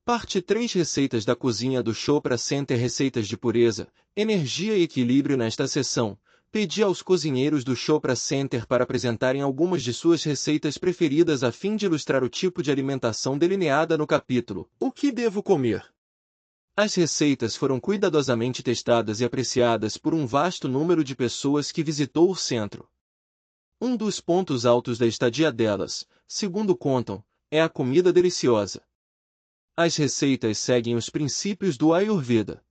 Parte 3 Receitas da cozinha do Chopra Center. Receitas de pureza, energia e equilíbrio. Nesta sessão, pedi aos cozinheiros do Chopra Center para apresentarem algumas de suas receitas preferidas a fim de ilustrar o tipo de alimentação delineada no capítulo O que devo comer? As receitas foram cuidadosamente testadas e apreciadas por um vasto número de pessoas que visitou o centro. Um dos pontos altos da estadia delas, segundo contam, é a comida deliciosa. As receitas seguem os princípios do Ayurveda.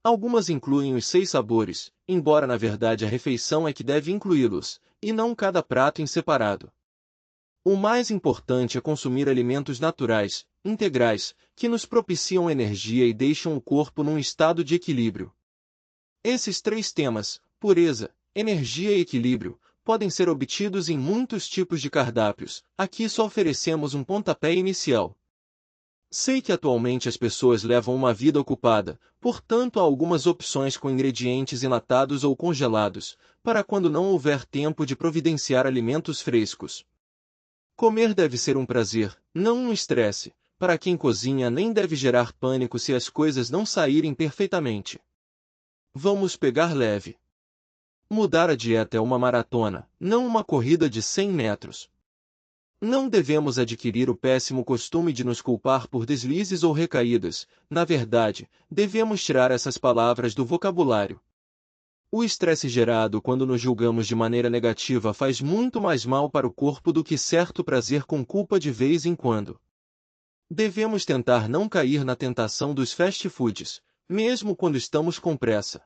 Algumas incluem os 6 sabores, embora na verdade a refeição é que deve incluí-los, e não cada prato em separado. O mais importante é consumir alimentos naturais, integrais, que nos propiciam energia e deixam o corpo num estado de equilíbrio. Esses 3 temas, pureza, energia e equilíbrio, podem ser obtidos em muitos tipos de cardápios. Aqui só oferecemos um pontapé inicial. Sei que atualmente as pessoas levam uma vida ocupada, portanto há algumas opções com ingredientes enlatados ou congelados, para quando não houver tempo de providenciar alimentos frescos. Comer deve ser um prazer, não um estresse. Para quem cozinha nem deve gerar pânico se as coisas não saírem perfeitamente. Vamos pegar leve. Mudar a dieta é uma maratona, não uma corrida de 100 metros. Não devemos adquirir o péssimo costume de nos culpar por deslizes ou recaídas. Na verdade, devemos tirar essas palavras do vocabulário. O estresse gerado quando nos julgamos de maneira negativa faz muito mais mal para o corpo do que certo prazer com culpa de vez em quando. Devemos tentar não cair na tentação dos fast foods, mesmo quando estamos com pressa.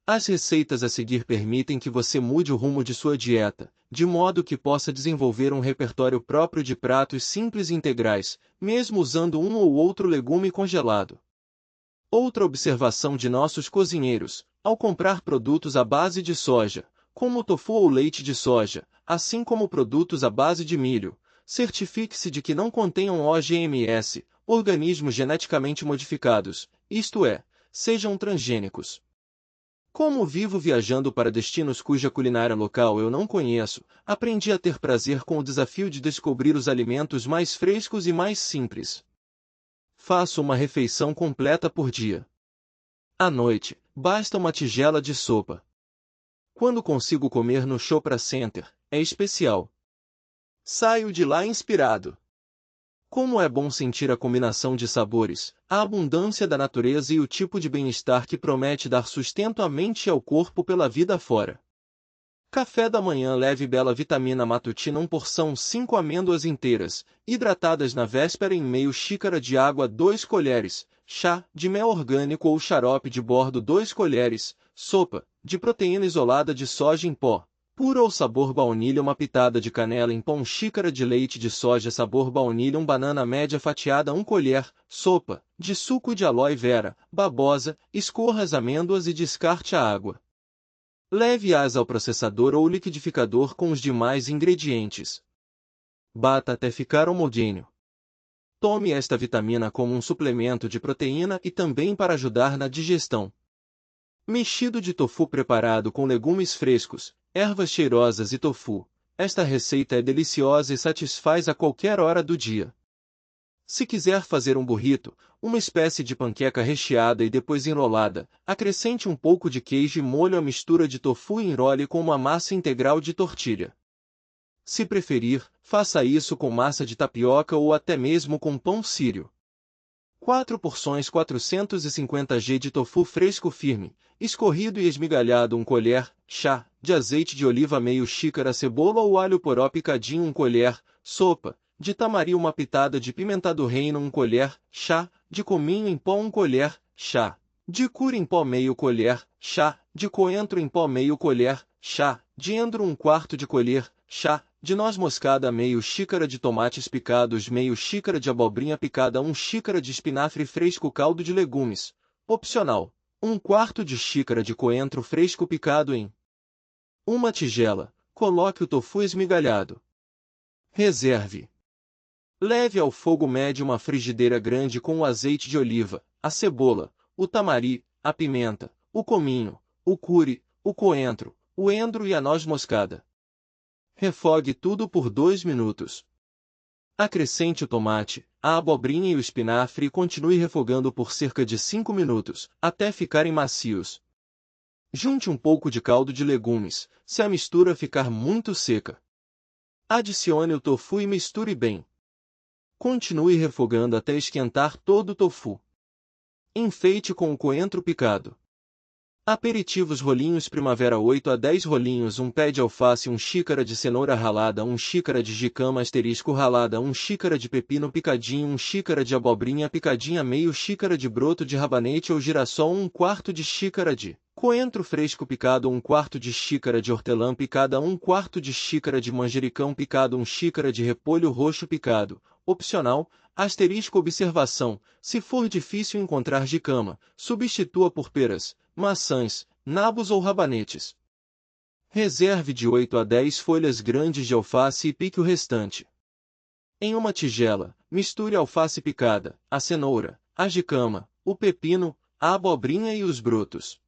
As receitas a seguir permitem que você mude o rumo de sua dieta, de modo que possa desenvolver um repertório próprio de pratos simples e integrais, mesmo usando um ou outro legume congelado. Outra observação de nossos cozinheiros: ao comprar produtos à base de soja, como tofu ou leite de soja, assim como produtos à base de milho, certifique-se de que não contenham OGMs, organismos geneticamente modificados, isto é, sejam transgênicos. Como vivo viajando para destinos cuja culinária local eu não conheço, aprendi a ter prazer com o desafio de descobrir os alimentos mais frescos e mais simples. Faço uma refeição completa por dia. À noite, basta uma tigela de sopa. Quando consigo comer no Chopra Center, é especial. Saio de lá inspirado. Como é bom sentir a combinação de sabores, a abundância da natureza e o tipo de bem-estar que promete dar sustento à mente e ao corpo pela vida fora. Café da manhã leve bela vitamina matutina 1 porção 5 amêndoas inteiras, hidratadas na véspera em meio xícara de água 2 colheres, chá de mel orgânico ou xarope de bordo 2 colheres, sopa de proteína isolada de soja em pó. Pura ou sabor baunilha, uma pitada de canela em pó, 1 xícara de leite de soja sabor baunilha, 1 banana média fatiada, 1 colher, sopa de suco de aloe vera, babosa, escorra as amêndoas e descarte a água. Leve-as ao processador ou liquidificador com os demais ingredientes. Bata até ficar homogêneo. Tome esta vitamina como um suplemento de proteína e também para ajudar na digestão. Mexido de tofu preparado com legumes frescos, ervas cheirosas e tofu. Esta receita é deliciosa e satisfaz a qualquer hora do dia. Se quiser fazer um burrito, uma espécie de panqueca recheada e depois enrolada, acrescente um pouco de queijo e molho à mistura de tofu e enrole com uma massa integral de tortilha. Se preferir, faça isso com massa de tapioca ou até mesmo com pão sírio. 4 porções 450 g de tofu fresco firme, escorrido e esmigalhado, 1 colher, chá de azeite de oliva, meio xícara, cebola ou alho poró picadinho, 1 colher, sopa de tamari, uma pitada de pimenta do reino, 1 colher, chá de cominho em pó, 1 colher, chá de cura em pó, meio colher, chá de coentro em pó, meio colher, chá de endro, 1/4 de colher, chá de noz moscada, meio xícara de tomates picados, meio xícara de abobrinha picada, 1 xícara de espinafre fresco, caldo de legumes, opcional, 1/4 de xícara de coentro fresco picado em uma tigela. Coloque o tofu esmigalhado. Reserve. Leve ao fogo médio uma frigideira grande com o azeite de oliva, a cebola, o tamari, a pimenta, o cominho, o curry, o coentro, o endro e a noz moscada. Refogue tudo por 2 minutos. Acrescente o tomate, a abobrinha e o espinafre e continue refogando por cerca de 5 minutos, até ficarem macios. Junte um pouco de caldo de legumes, se a mistura ficar muito seca. Adicione o tofu e misture bem. Continue refogando até esquentar todo o tofu. Enfeite com o coentro picado. Aperitivos: rolinhos primavera, 8 a 10 rolinhos, 1 pé de alface, 1 xícara de cenoura ralada, 1 xícara de jicama ralada, 1 xícara de pepino picadinho, 1 xícara de abobrinha picadinha, meio xícara de broto de rabanete ou girassol, 1/4 de xícara de coentro fresco picado, 1/4 de xícara de hortelã picada, 1/4 de xícara de manjericão picado, 1 xícara de repolho roxo picado. Opcional. Observação: se for difícil encontrar jicama, substitua por peras, maçãs, nabos ou rabanetes. Reserve de 8 a 10 folhas grandes de alface e pique o restante. Em uma tigela, misture a alface picada, a cenoura, a jicama, o pepino, a abobrinha e os brotos.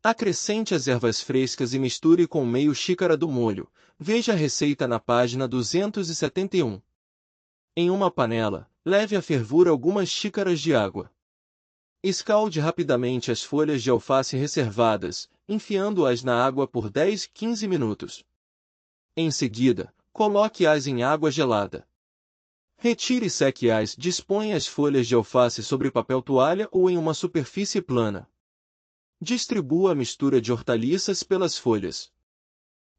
Acrescente as ervas frescas e misture com meio xícara do molho. Veja a receita na página 271. Em uma panela, leve à fervura algumas xícaras de água. Escalde rapidamente as folhas de alface reservadas, enfiando-as na água por 10-15 minutos. Em seguida, coloque-as em água gelada. Retire e seque-as. Disponha as folhas de alface sobre papel toalha ou em uma superfície plana. Distribua a mistura de hortaliças pelas folhas.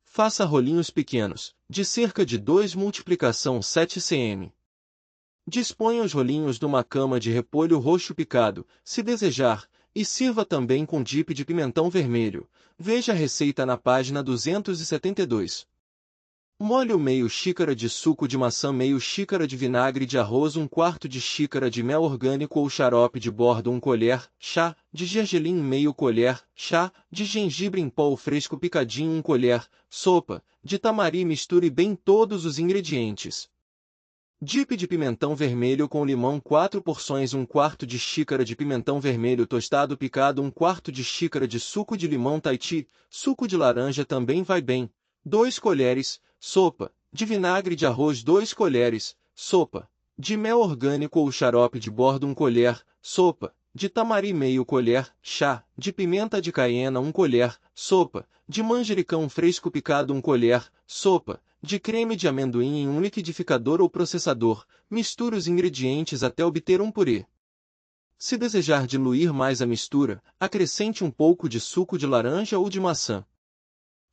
Faça rolinhos pequenos, de cerca de 2 multiplicação 7 cm. Disponha os rolinhos numa cama de repolho roxo picado, se desejar, e sirva também com dip de pimentão vermelho. Veja a receita na página 272. Molhe meio xícara de suco de maçã, meio xícara de vinagre de arroz, 1/4 de xícara de mel orgânico ou xarope de bordo, 1 colher chá de gergelim, meio colher chá de gengibre em pó fresco picadinho, 1 colher sopa de tamari. Misture bem todos os ingredientes. Dip de pimentão vermelho com limão, 4 porções, 1/4 de xícara de pimentão vermelho tostado picado, 1/4 de xícara de suco de limão Tahiti, suco de laranja também vai bem, 2 colheres, sopa, de vinagre de arroz, 2 colheres, sopa, de mel orgânico ou xarope de bordo, 1 colher, sopa, de tamari, meio colher, chá, de pimenta de caiena, 1 colher, sopa, de manjericão fresco picado, 1 colher, sopa, de creme de amendoim em um liquidificador ou processador. Misture os ingredientes até obter um purê. Se desejar diluir mais a mistura, acrescente um pouco de suco de laranja ou de maçã.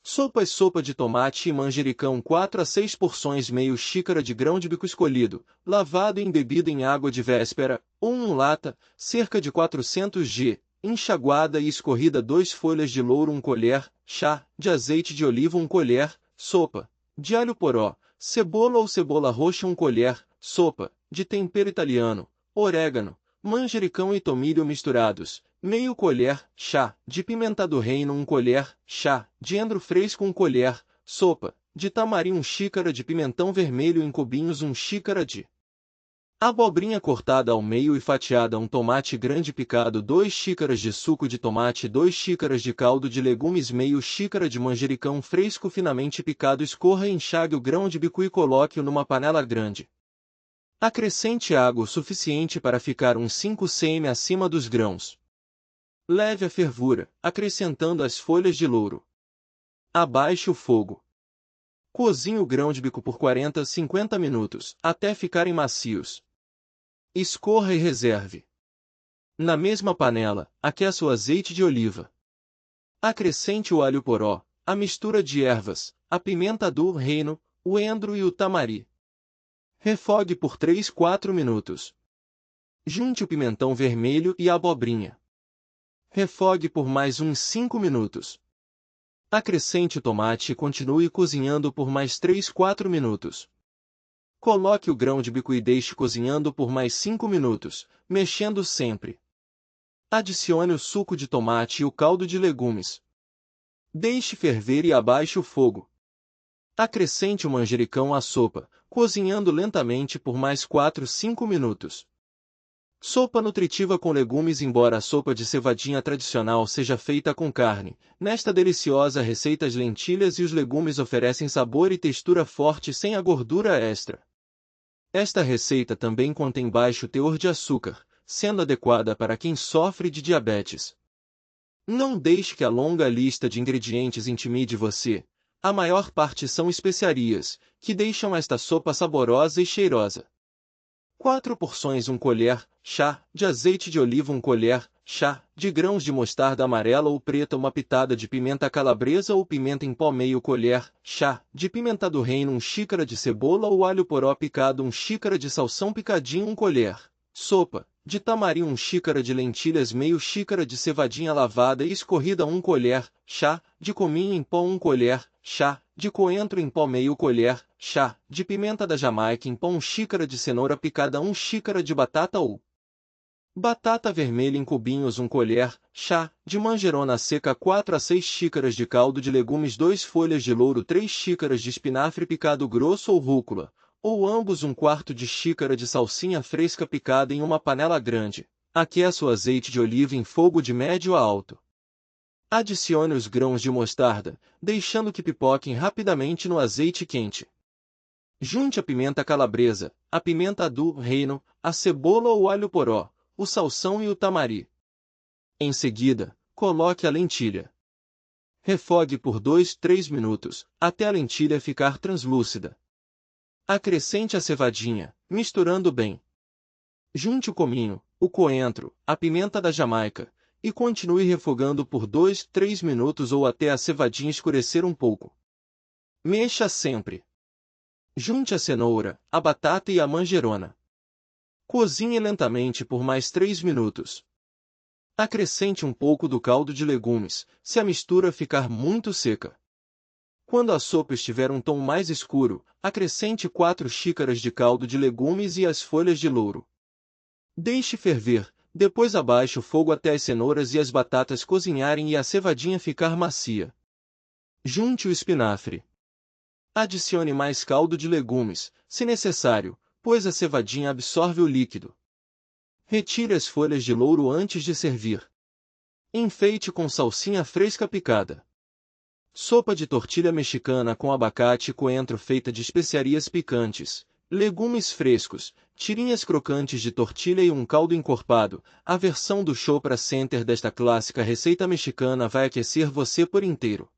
Sopa de tomate e manjericão, 4 a 6 porções, meio xícara de grão de bico escolhido, lavado e embebido em água de véspera, ou 1 lata, cerca de 400 g, enxaguada e escorrida, 2 folhas de louro, 1 colher chá de azeite de oliva, 1 colher sopa de alho poró, cebola ou cebola roxa, 1 colher sopa de tempero italiano, orégano, manjericão e tomilho misturados, meio colher chá de pimenta do reino, 1 colher chá de endro fresco, 1 colher sopa de tamari, 1 xícara de pimentão vermelho em cubinhos, 1 xícara de abobrinha cortada ao meio e fatiada, 1 tomate grande picado, 2 xícaras de suco de tomate, 2 xícaras de caldo de legumes, meio xícara de manjericão fresco finamente picado. Escorra e enxague o grão de bico e coloque-o numa panela grande. Acrescente água o suficiente para ficar uns 5 cm acima dos grãos. Leve à fervura, acrescentando as folhas de louro. Abaixe o fogo. Cozinhe o grão de bico por 40 a 50 minutos, até ficarem macios. Escorra e reserve. Na mesma panela, aqueça o azeite de oliva. Acrescente o alho poró, a mistura de ervas, a pimenta do reino, o endro e o tamari. Refogue por 3-4 minutos. Junte o pimentão vermelho e a abobrinha. Refogue por mais uns 5 minutos. Acrescente o tomate e continue cozinhando por mais 3-4 minutos. Coloque o grão de bico e deixe cozinhando por mais 5 minutos, mexendo sempre. Adicione o suco de tomate e o caldo de legumes. Deixe ferver e abaixe o fogo. Acrescente o manjericão à sopa, cozinhando lentamente por mais 4-5 minutos. Sopa nutritiva com legumes. Embora a sopa de cevadinha tradicional seja feita com carne, nesta deliciosa receita as lentilhas e os legumes oferecem sabor e textura forte sem a gordura extra. Esta receita também contém baixo teor de açúcar, sendo adequada para quem sofre de diabetes. Não deixe que a longa lista de ingredientes intimide você. A maior parte são especiarias, que deixam esta sopa saborosa e cheirosa. 4 porções 1 colher, chá, de azeite de oliva 1 colher, chá, de grãos de mostarda amarela ou preta 1 pitada de pimenta calabresa ou pimenta em pó meio colher, chá, de pimenta do reino 1 xícara de cebola ou alho poró picado 1 xícara de salsão picadinho 1 colher. Sopa, de tamari 1 xícara de lentilhas meio xícara de cevadinha lavada e escorrida 1 colher, chá, de cominho em pó 1 colher, chá, de coentro em pó meio colher, chá, de pimenta da Jamaica em pó 1 xícara de cenoura picada 1 xícara de batata ou batata vermelha em cubinhos 1 colher, chá, de manjerona seca 4 a 6 xícaras de caldo de legumes 2 folhas de louro 3 xícaras de espinafre picado grosso ou rúcula, ou ambos 1/4 de xícara de salsinha fresca picada em uma panela grande. Aqueça o azeite de oliva em fogo de médio a alto. Adicione os grãos de mostarda, deixando que pipoquem rapidamente no azeite quente. Junte a pimenta calabresa, a pimenta do reino, a cebola ou alho poró, o salsão e o tamari. Em seguida, coloque a lentilha. Refogue por 2-3 minutos, até a lentilha ficar translúcida. Acrescente a cevadinha, misturando bem. Junte o cominho, o coentro, a pimenta da Jamaica, e continue refogando por 2-3 minutos ou até a cevadinha escurecer um pouco. Mexa sempre. Junte a cenoura, a batata e a manjerona. Cozinhe lentamente por mais 3 minutos. Acrescente um pouco do caldo de legumes, se a mistura ficar muito seca. Quando a sopa estiver um tom mais escuro, acrescente 4 xícaras de caldo de legumes e as folhas de louro. Deixe ferver, depois abaixe o fogo até as cenouras e as batatas cozinharem e a cevadinha ficar macia. Junte o espinafre. Adicione mais caldo de legumes, se necessário, pois a cevadinha absorve o líquido. Retire as folhas de louro antes de servir. Enfeite com salsinha fresca picada. Sopa de tortilha mexicana com abacate e coentro feita de especiarias picantes, legumes frescos, tirinhas crocantes de tortilha e um caldo encorpado. A versão do Chopra Center desta clássica receita mexicana vai aquecer você por inteiro.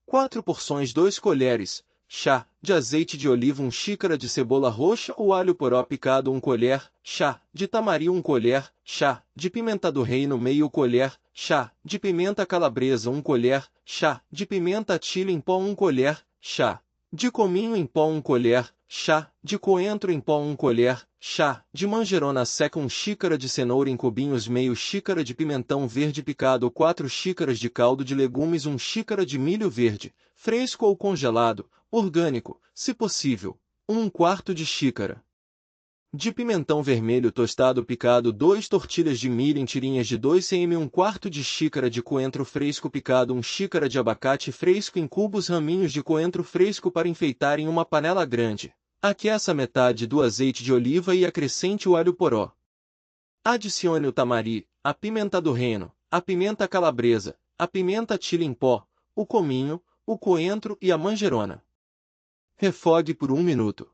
4 porções 2 colheres, chá, de azeite de oliva 1 xícara de cebola roxa ou alho poró picado 1 colher, chá, de tamari 1 colher, chá, de pimenta do reino meio colher, chá, de pimenta calabresa 1 colher, chá, de pimenta chile em pó 1 colher, chá, de cominho em pó 1 colher, chá, de coentro em pó 1 colher, chá, de manjerona seca 1 xícara de cenoura em cubinhos meio xícara de pimentão verde picado 4 xícaras de caldo de legumes 1 xícara de milho verde, fresco ou congelado, orgânico, se possível, 1/4 de xícara. De pimentão vermelho tostado picado 2 tortilhas de milho em tirinhas de 2 cm 1/4 de xícara de coentro fresco picado 1 xícara de abacate fresco em cubos raminhos de coentro fresco para enfeitar em uma panela grande. Aqueça metade do azeite de oliva e acrescente o alho poró. Adicione o tamari, a pimenta do reino, a pimenta calabresa, a pimenta chile em pó, o cominho, o coentro e a manjerona. Refogue por 1 minuto.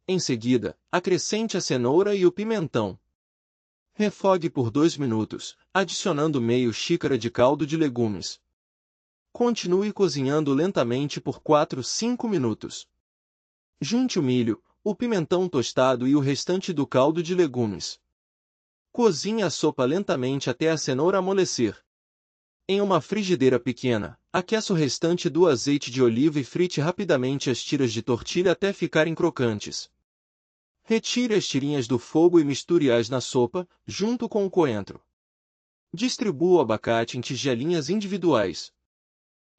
Em seguida, acrescente a cenoura e o pimentão. Refogue por 2 minutos, adicionando meio xícara de caldo de legumes. Continue cozinhando lentamente por 4-5 minutos. Junte o milho, o pimentão tostado e o restante do caldo de legumes. Cozinhe a sopa lentamente até a cenoura amolecer. Em uma frigideira pequena, aqueça o restante do azeite de oliva e frite rapidamente as tiras de tortilha até ficarem crocantes. Retire as tirinhas do fogo e misture-as na sopa, junto com o coentro. Distribua o abacate em tigelinhas individuais.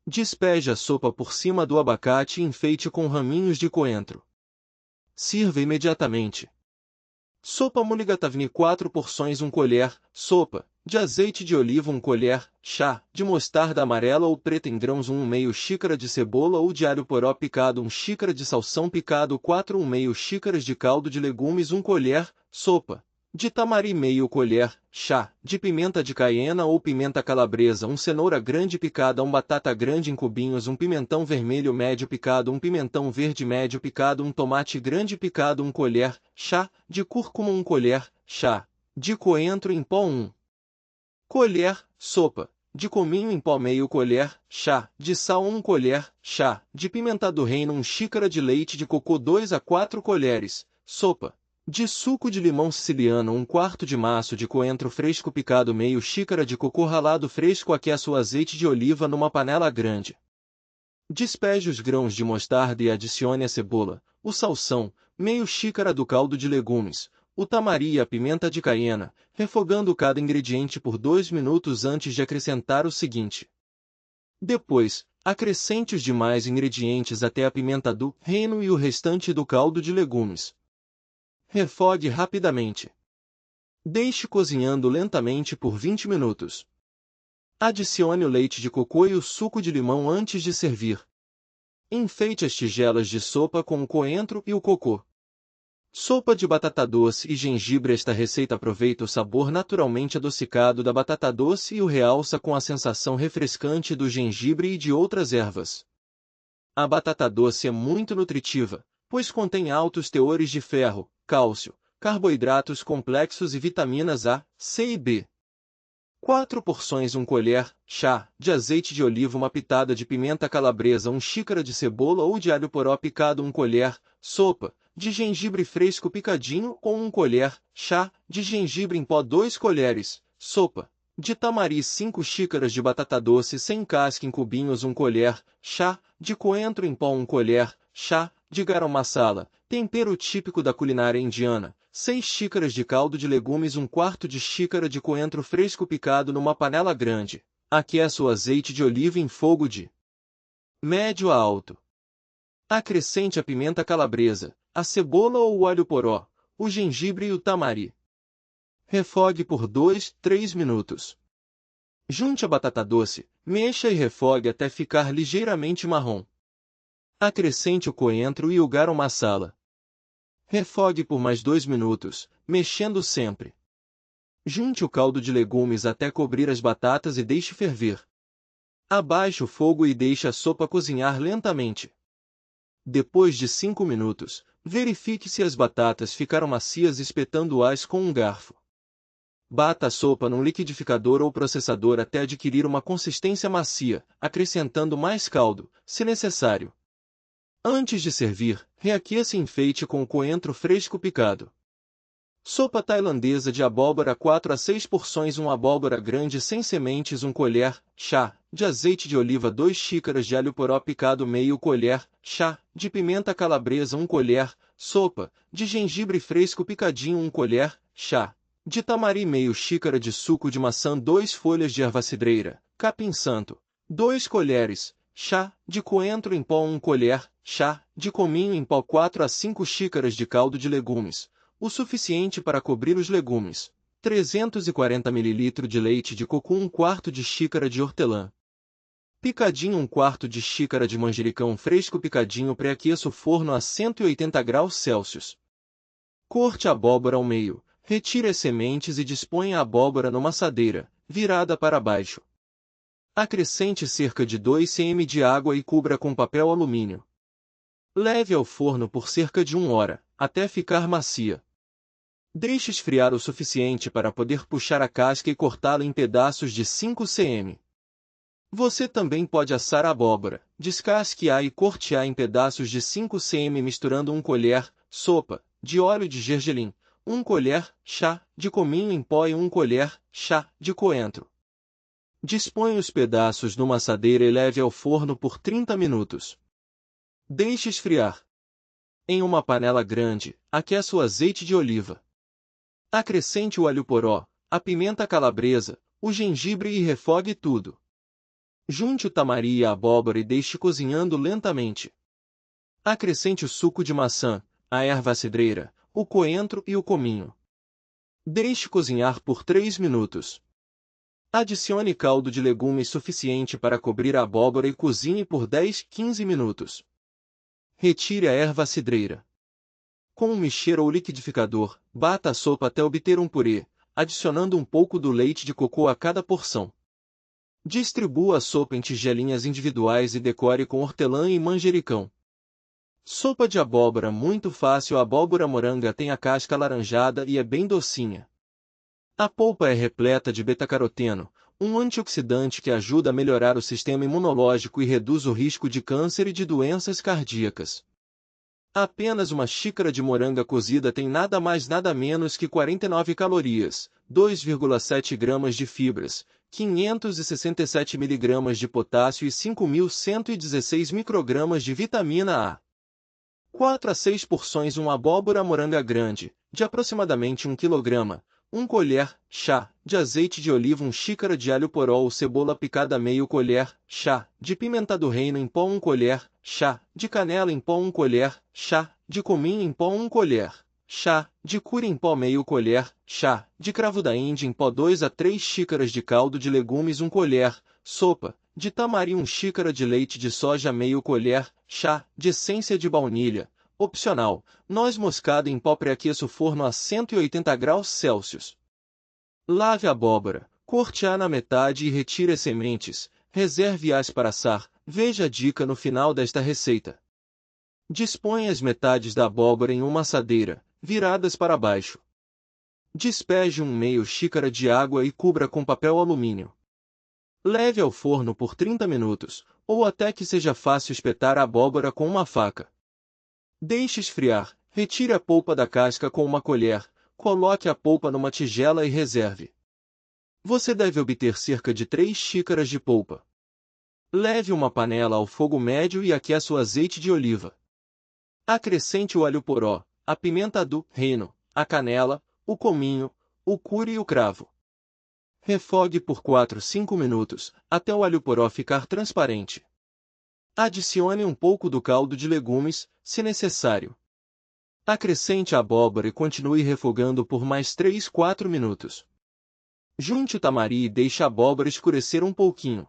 Despeje a sopa por cima do abacate e enfeite com raminhos de coentro. Sirva imediatamente. Sopa mulligatawny 4 porções 1 colher, sopa, de azeite de oliva 1 colher, chá, de mostarda amarela ou preta em grãos 1/2 xícara de cebola ou de alho poró picado 1 xícara de salsão picado 4 1/2 xícaras de caldo de legumes 1 colher, sopa, de tamari meio colher, chá, de pimenta de caiena ou pimenta calabresa, cenoura grande picada, batata grande em cubinhos, pimentão vermelho médio picado, pimentão verde médio picado, tomate grande picado, colher, chá, de cúrcuma, colher, chá, de coentro em pó, colher, sopa, de cominho em pó meio colher, chá, de sal, colher, chá, de pimenta do reino, xícara de leite de cocô 2 a 4 colheres, sopa, de suco de limão siciliano, 1/4 de maço de coentro fresco picado, meio xícara de cocô ralado fresco, aqueça o azeite de oliva numa panela grande. Despeje os grãos de mostarda e adicione a cebola, o salsão, meio xícara do caldo de legumes, o tamari e a pimenta de caiena, refogando cada ingrediente por 2 minutos antes de acrescentar o seguinte. Depois, acrescente os demais ingredientes até a pimenta do reino e o restante do caldo de legumes. Refogue rapidamente. Deixe cozinhando lentamente por 20 minutos. Adicione o leite de cocô e o suco de limão antes de servir. Enfeite as tigelas de sopa com o coentro e o cocô. Sopa de batata doce e gengibre. Esta receita aproveita o sabor naturalmente adocicado da batata doce e o realça com a sensação refrescante do gengibre e de outras ervas. A batata doce é muito nutritiva, pois contém altos teores de ferro, cálcio, carboidratos complexos e vitaminas A, C e B. 4 porções, colher, chá, de azeite de oliva, uma pitada de pimenta calabresa, xícara de cebola ou de alho poró picado, colher, sopa, de gengibre fresco picadinho ou colher, chá, de gengibre em pó 2 colheres, sopa, de tamari 5 xícaras de batata doce sem casca em cubinhos, colher, chá, de coentro em pó, colher, chá, de garam masala, tempero típico da culinária indiana, 6 xícaras de caldo de legumes, 1/4 de xícara de coentro fresco picado numa panela grande. Aqueça o azeite de oliva em fogo de médio a alto. Acrescente a pimenta calabresa, a cebola ou o alho poró, o gengibre e o tamari. Refogue por 2, 3 minutos. Junte a batata doce, mexa e refogue até ficar ligeiramente marrom. Acrescente o coentro e o garam masala. Refogue por mais 2 minutos, mexendo sempre. Junte o caldo de legumes até cobrir as batatas e deixe ferver. Abaixe o fogo e deixe a sopa cozinhar lentamente. Depois de 5 minutos, verifique se as batatas ficaram macias espetando-as com um garfo. Bata a sopa num liquidificador ou processador até adquirir uma consistência macia, acrescentando mais caldo, se necessário. Antes de servir, reaqueça e enfeite com o coentro fresco picado. Sopa tailandesa de abóbora 4 a 6 porções, abóbora grande sem sementes, colher, chá, de azeite de oliva 2 xícaras de alho poró picado, meio colher, chá, de pimenta calabresa 1 colher, sopa, de gengibre fresco picadinho 1 colher, chá, de tamari meio xícara de suco de maçã 2 folhas de erva-cidreira, capim santo, 2 colheres, chá, de coentro em pó 1 colher, chá, de cominho em pó 4 a 5 xícaras de caldo de legumes, o suficiente para cobrir os legumes, 340 ml de leite de coco 1/4 de xícara de hortelã. Picadinho 1/4 de xícara de manjericão fresco picadinho, pré-aqueça o forno a 180 graus Celsius. Corte a abóbora ao meio, retire as sementes e disponha a abóbora numa assadeira, virada para baixo. Acrescente cerca de 2 cm de água e cubra com papel alumínio. Leve ao forno por cerca de 1 hora, até ficar macia. Deixe esfriar o suficiente para poder puxar a casca e cortá-la em pedaços de 5 cm. Você também pode assar a abóbora, descasque-a e corte-a em pedaços de 5 cm misturando 1 colher, sopa, de óleo de gergelim, 1 colher, chá, de cominho em pó e 1 colher, chá, de coentro. Disponha os pedaços numa assadeira e leve ao forno por 30 minutos. Deixe esfriar. Em uma panela grande, aqueça o azeite de oliva. Acrescente o alho poró, a pimenta calabresa, o gengibre e refogue tudo. Junte o tamari e a abóbora e deixe cozinhando lentamente. Acrescente o suco de maçã, a erva-cidreira, o coentro e o cominho. Deixe cozinhar por 3 minutos. Adicione caldo de legumes suficiente para cobrir a abóbora e cozinhe por 10, 15 minutos. Retire a erva-cidreira. Com um mixer ou liquidificador, bata a sopa até obter um purê, adicionando um pouco do leite de cocô a cada porção. Distribua a sopa em tigelinhas individuais e decore com hortelã e manjericão. Sopa de abóbora muito fácil. A abóbora moranga tem a casca alaranjada e é bem docinha. A polpa é repleta de beta-caroteno, um antioxidante que ajuda a melhorar o sistema imunológico e reduz o risco de câncer e de doenças cardíacas. Apenas uma xícara de moranga cozida tem nada mais nada menos que 49 calorias, 2,7 gramas de fibras, 567 miligramas de potássio e 5.116 microgramas de vitamina A. 4 a 6 porções. Uma abóbora moranga grande, de aproximadamente 1 kg, 1 colher, chá, de azeite de oliva, 1 xícara de alho poró ou cebola picada, meio colher, chá, de pimenta do reino em pó, 1 colher, chá, de canela em pó, 1 colher, chá, de cominho em pó, 1 colher, chá, de curry em pó, meio colher, chá, de cravo da Índia em pó, 2 a 3 xícaras de caldo de legumes, 1 colher, sopa, de tamari, 1 xícara de leite de soja, meio colher, chá, de essência de baunilha, opcional, noz moscada em pó. Pré-aqueça o forno a 180 graus Celsius. Lave a abóbora, corte-a na metade e retire as sementes, reserve-as para assar. Veja a dica no final desta receita. Disponha as metades da abóbora em uma assadeira, viradas para baixo. Despeje meio xícara de água e cubra com papel alumínio. Leve ao forno por 30 minutos, ou até que seja fácil espetar a abóbora com uma faca. Deixe esfriar, retire a polpa da casca com uma colher, coloque a polpa numa tigela e reserve. Você deve obter cerca de 3 xícaras de polpa. Leve uma panela ao fogo médio e aqueça o azeite de oliva. Acrescente o alho poró, a pimenta do reino, a canela, o cominho, o curry e o cravo. Refogue por 4 a 5 minutos, até o alho poró ficar transparente. Adicione um pouco do caldo de legumes, se necessário. Acrescente a abóbora e continue refogando por mais 3 a 4 minutos. Junte o tamari e deixe a abóbora escurecer um pouquinho.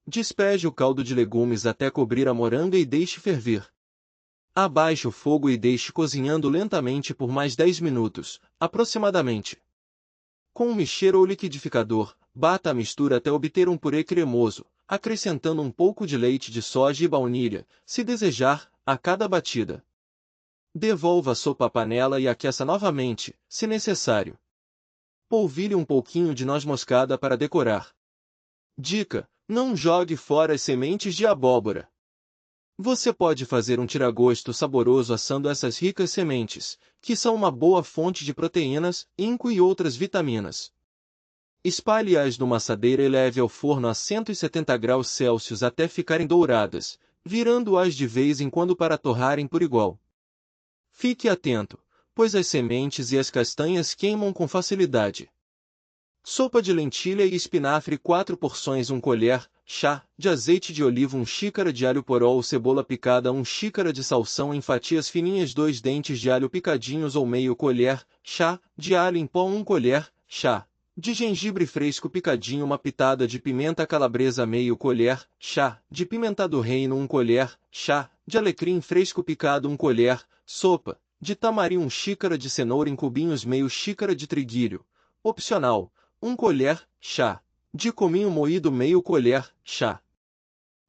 Despeje o caldo de legumes até cobrir a moranga e deixe ferver. Abaixe o fogo e deixe cozinhando lentamente por mais 10 minutos, aproximadamente. Com um mixer ou liquidificador, bata a mistura até obter um purê cremoso, acrescentando um pouco de leite de soja e baunilha, se desejar, a cada batida. Devolva a sopa à panela e aqueça novamente, se necessário. Polvilhe um pouquinho de noz moscada para decorar. Dica: não jogue fora as sementes de abóbora. Você pode fazer um tiragosto saboroso assando essas ricas sementes, que são uma boa fonte de proteínas, zinco e outras vitaminas. Espalhe-as numa assadeira e leve ao forno a 170 graus Celsius até ficarem douradas, virando-as de vez em quando para torrarem por igual. Fique atento, pois as sementes e as castanhas queimam com facilidade. Sopa de lentilha e espinafre: 4 porções, 1 colher, chá, de azeite de oliva, 1 xícara de alho poró ou cebola picada, 1 xícara de salsão em fatias fininhas, 2 dentes de alho picadinhos ou meio colher, chá, de alho em pó, 1 colher, chá, de gengibre fresco picadinho, uma pitada de pimenta calabresa, meio colher, chá, de pimenta do reino, 1 colher, chá, de alecrim fresco picado, 1 colher, sopa, de tamari, 1 xícara de cenoura em cubinhos, meio xícara de triguilho, opcional, 1 colher, chá, de cominho moído, meio colher, chá,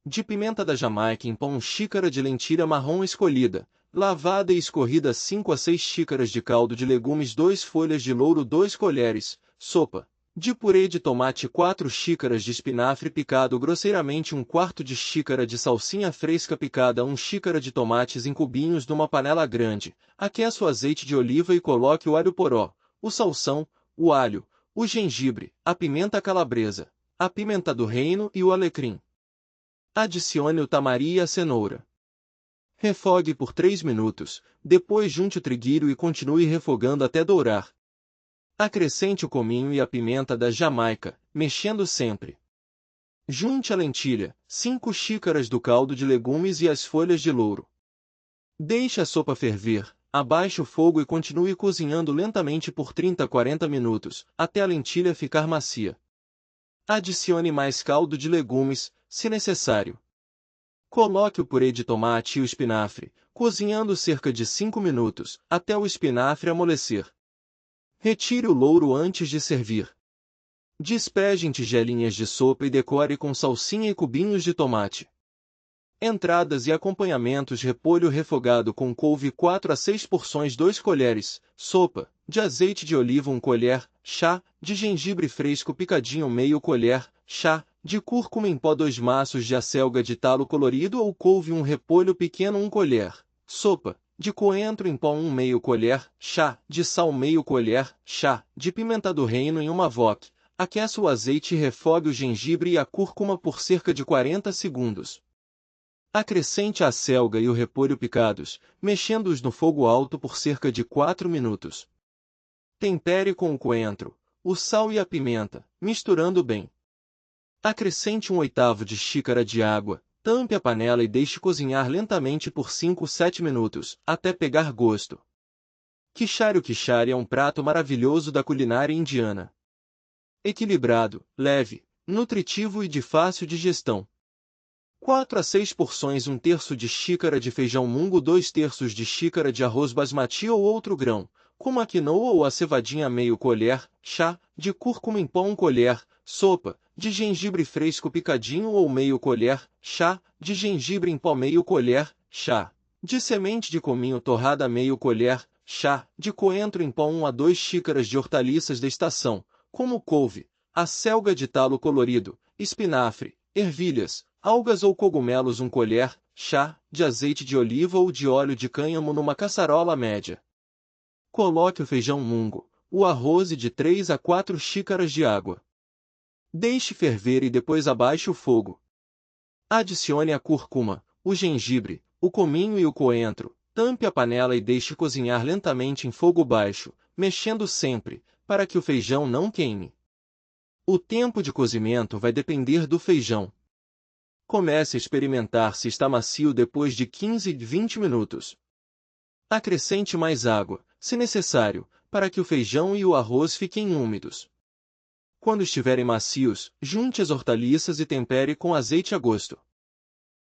de pimenta da Jamaica em pó, 1 xícara de lentilha marrom escolhida, lavada e escorrida, 5 a 6 xícaras de caldo de legumes, 2 folhas de louro, 2 colheres, sopa, de purê de tomate, 4 xícaras de espinafre picado grosseiramente, 1/4 de xícara de salsinha fresca picada, 1 xícara de tomates em cubinhos numa panela grande, aqueça o azeite de oliva e coloque o alho poró, o salsão, o alho, o gengibre, a pimenta calabresa, a pimenta do reino e o alecrim. Adicione o tamari e a cenoura. Refogue por 3 minutos, depois junte o triguilho e continue refogando até dourar. Acrescente o cominho e a pimenta da Jamaica, mexendo sempre. Junte a lentilha, 5 xícaras do caldo de legumes e as folhas de louro. Deixe a sopa ferver, abaixe o fogo e continue cozinhando lentamente por 30 a 40 minutos, até a lentilha ficar macia. Adicione mais caldo de legumes, se necessário. Coloque o purê de tomate e o espinafre, cozinhando cerca de 5 minutos, até o espinafre amolecer. Retire o louro antes de servir. Despeje em tigelinhas de sopa e decore com salsinha e cubinhos de tomate. Entradas e acompanhamentos: repolho refogado com couve 4 a 6 porções 2 colheres, sopa, de azeite de oliva 1 colher, chá, de gengibre fresco picadinho meio colher, chá, de cúrcuma em pó 2 maços de acelga de talo colorido ou couve 1 repolho pequeno 1 colher, sopa, de coentro em pó 1 meio colher, chá, de sal meio colher, chá, de pimenta do reino em uma wok. Aqueça o azeite e refogue o gengibre e a cúrcuma por cerca de 40 segundos. Acrescente a acelga e o repolho picados, mexendo-os no fogo alto por cerca de 4 minutos. Tempere com o coentro, o sal e a pimenta, misturando bem. Acrescente 1/8 de xícara de água, tampe a panela e deixe cozinhar lentamente por 5 a 7 minutos, até pegar gosto. Quichari: o quichari é um prato maravilhoso da culinária indiana. Equilibrado, leve, nutritivo e de fácil digestão. 4 a 6 porções: 1/3 de xícara de feijão mungo, 2/3 de xícara de arroz basmati ou outro grão, como a quinoa ou a cevadinha meio colher, chá, de cúrcuma em pó 1 colher, sopa, de gengibre fresco picadinho ou meio colher, chá, de gengibre em pó meio colher, chá, de semente de cominho torrada meio colher, chá, de coentro em pó 1 a 2 xícaras de hortaliças da estação, como couve, acelga de talo colorido, espinafre, ervilhas, algas ou cogumelos 1 colher, chá, de azeite de oliva ou de óleo de cânhamo numa caçarola média. Coloque o feijão mungo, o arroz e de 3 a 4 xícaras de água. Deixe ferver e depois abaixe o fogo. Adicione a cúrcuma, o gengibre, o cominho e o coentro, tampe a panela e deixe cozinhar lentamente em fogo baixo, mexendo sempre, para que o feijão não queime. O tempo de cozimento vai depender do feijão. Comece a experimentar se está macio depois de 15 a 20 minutos. Acrescente mais água, se necessário, para que o feijão e o arroz fiquem úmidos. Quando estiverem macios, junte as hortaliças e tempere com azeite a gosto.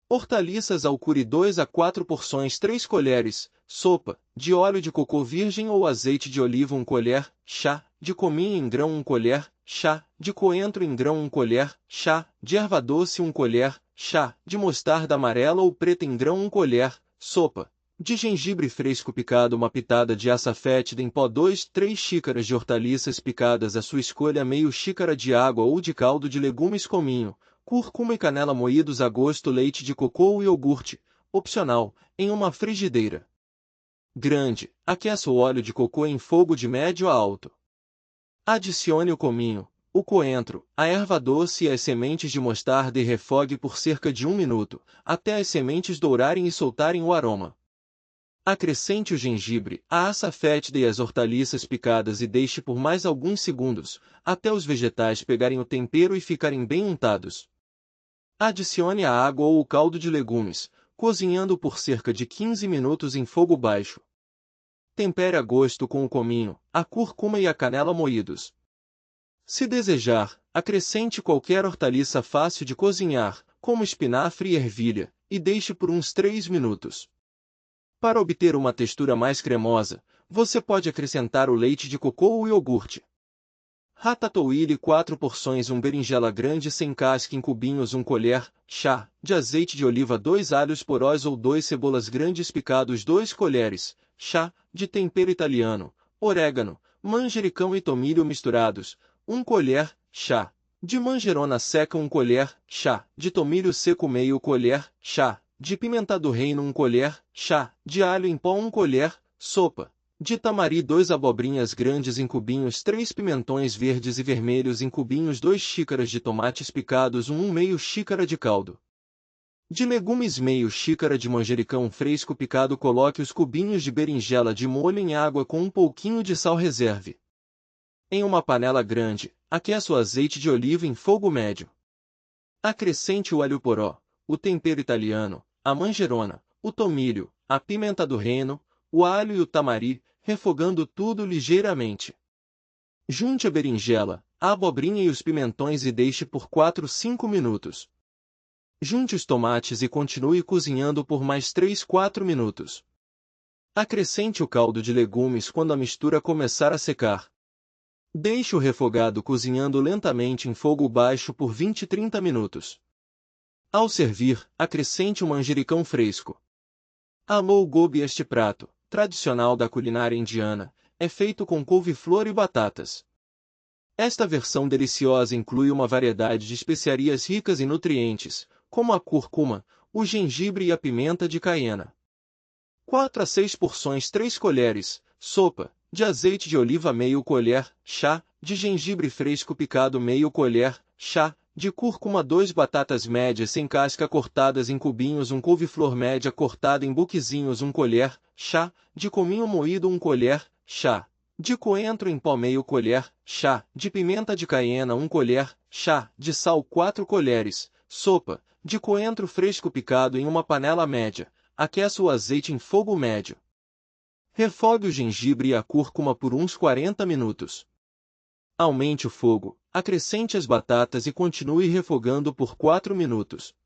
Hortaliças ao curry: 2 a 4 porções 3 colheres, sopa, de óleo de cocô virgem ou azeite de oliva 1 colher, chá, de cominho em grão 1 colher, chá, de coentro em grão 1 colher, chá, de erva doce 1 colher, chá, de mostarda amarela ou preta em grão 1 colher, sopa, de gengibre fresco picado 1 pitada de açafétida em pó 2 a 3 xícaras de hortaliças picadas à sua escolha, meio xícara de água ou de caldo de legumes, cominho, cúrcuma e canela moídos a gosto, leite de cocô ou iogurte, opcional, em uma frigideira grande. Aqueça o óleo de cocô em fogo de médio a alto. Adicione o cominho, o coentro, a erva doce e as sementes de mostarda e refogue por cerca de 1 minuto, até as sementes dourarem e soltarem o aroma. Acrescente o gengibre, a açafétida e as hortaliças picadas e deixe por mais alguns segundos, até os vegetais pegarem o tempero e ficarem bem untados. Adicione a água ou o caldo de legumes, cozinhando por cerca de 15 minutos em fogo baixo. Tempere a gosto com o cominho, a cúrcuma e a canela moídos. Se desejar, acrescente qualquer hortaliça fácil de cozinhar, como espinafre e ervilha, e deixe por uns 3 minutos. Para obter uma textura mais cremosa, você pode acrescentar o leite de cocô ou iogurte. Ratatouille: 4 porções 1 berinjela grande sem casca em cubinhos 1 colher, chá, de azeite de oliva 2 alhos porós ou 2 cebolas grandes picados 2 colheres, chá, de tempero italiano, orégano, manjericão e tomilho misturados, 1 colher, chá, de manjerona seca 1 colher, chá, de tomilho seco meio colher, chá, de pimenta do reino 1 colher, chá, de alho em pó 1 colher, sopa, de tamari 2 abobrinhas grandes em cubinhos 3 pimentões verdes e vermelhos em cubinhos 2 xícaras de tomates picados 1 meio xícara de caldo. De legumes meio xícara de manjericão fresco picado. Coloque os cubinhos de berinjela de molho em água com um pouquinho de sal. Reserve. Em uma panela grande, aqueça o azeite de oliva em fogo médio. Acrescente o alho poró, o tempero italiano, a manjerona, o tomilho, a pimenta do reino, o alho e o tamari, refogando tudo ligeiramente. Junte a berinjela, a abobrinha e os pimentões e deixe por 4 a 5 minutos. Junte os tomates e continue cozinhando por mais 3-4 minutos. Acrescente o caldo de legumes quando a mistura começar a secar. Deixe o refogado cozinhando lentamente em fogo baixo por 20-30 minutos. Ao servir, acrescente o manjericão fresco. Aloo gobi. Este prato, tradicional da culinária indiana, é feito com couve-flor e batatas. Esta versão deliciosa inclui uma variedade de especiarias ricas em nutrientes, como a cúrcuma, o gengibre e a pimenta de caiena. 4 a 6 porções. 3 colheres, sopa, de azeite de oliva. Meio colher, chá, de gengibre fresco picado. Meio colher, chá, de cúrcuma. 2 batatas médias sem casca cortadas em cubinhos. 1 couve-flor média cortada em buquezinhos. 1 colher, chá, de cominho moído. 1 colher, chá, de coentro em pó. Meio colher, chá, de pimenta de caiena. 1 colher, chá, de sal. 4 colheres, sopa, de coentro fresco picado em uma panela média. Aqueça o azeite em fogo médio. Refogue o gengibre e a cúrcuma por uns 40 minutos. Aumente o fogo, acrescente as batatas e continue refogando por 4 minutos.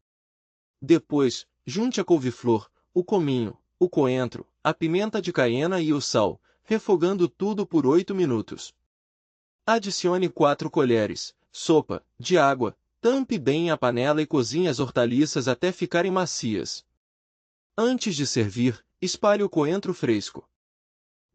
Depois, junte a couve-flor, o cominho, o coentro, a pimenta de caiena e o sal, refogando tudo por 8 minutos. Adicione 4 colheres, sopa, de água, tampe bem a panela e cozinhe as hortaliças até ficarem macias. Antes de servir, espalhe o coentro fresco.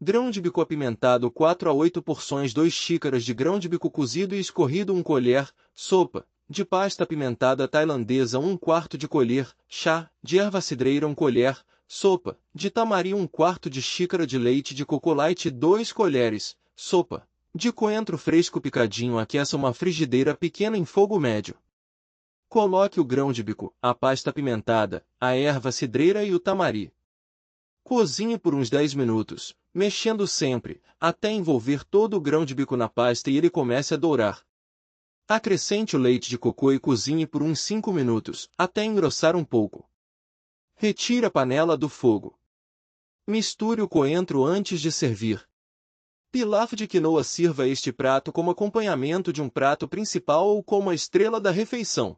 Grão de bico apimentado. 4 a 8 porções. 2 xícaras de grão de bico cozido e escorrido. 1 colher, sopa, de pasta apimentada tailandesa. 1/4 de colher, chá, de erva cidreira. 1 colher, sopa, de tamari. 1/4 de xícara de leite de coco light. 2 colheres, sopa, de coentro fresco picadinho. Aqueça uma frigideira pequena em fogo médio. Coloque o grão de bico, a pasta apimentada, a erva cidreira e o tamari. Cozinhe por uns 10 minutos, mexendo sempre, até envolver todo o grão de bico na pasta e ele comece a dourar. Acrescente o leite de cocô e cozinhe por uns 5 minutos, até engrossar um pouco. Retire a panela do fogo. Misture o coentro antes de servir. Pilaf de quinoa. Sirva este prato como acompanhamento de um prato principal ou como a estrela da refeição.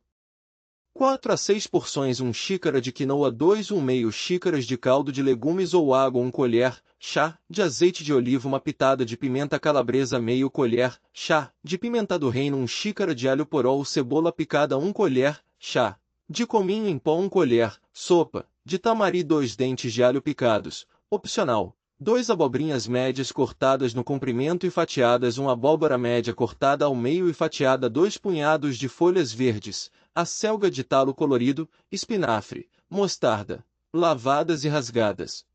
4 a 6 porções. 1 xícara de quinoa. 2/1/2 xícaras de caldo de legumes ou água. 1 colher, chá, de azeite de oliva. 1 pitada de pimenta calabresa. Meio colher, chá, de pimenta do reino. 1 xícara de alho poró ou cebola picada. 1 colher, chá, de cominho em pó. 1 colher, sopa, de tamari. 2 dentes de alho picados, opcional. 2 abobrinhas médias cortadas no comprimento e fatiadas. 1 abóbora média cortada ao meio e fatiada. 2 punhados de folhas verdes, acelga de talo colorido, espinafre, mostarda, lavadas e rasgadas.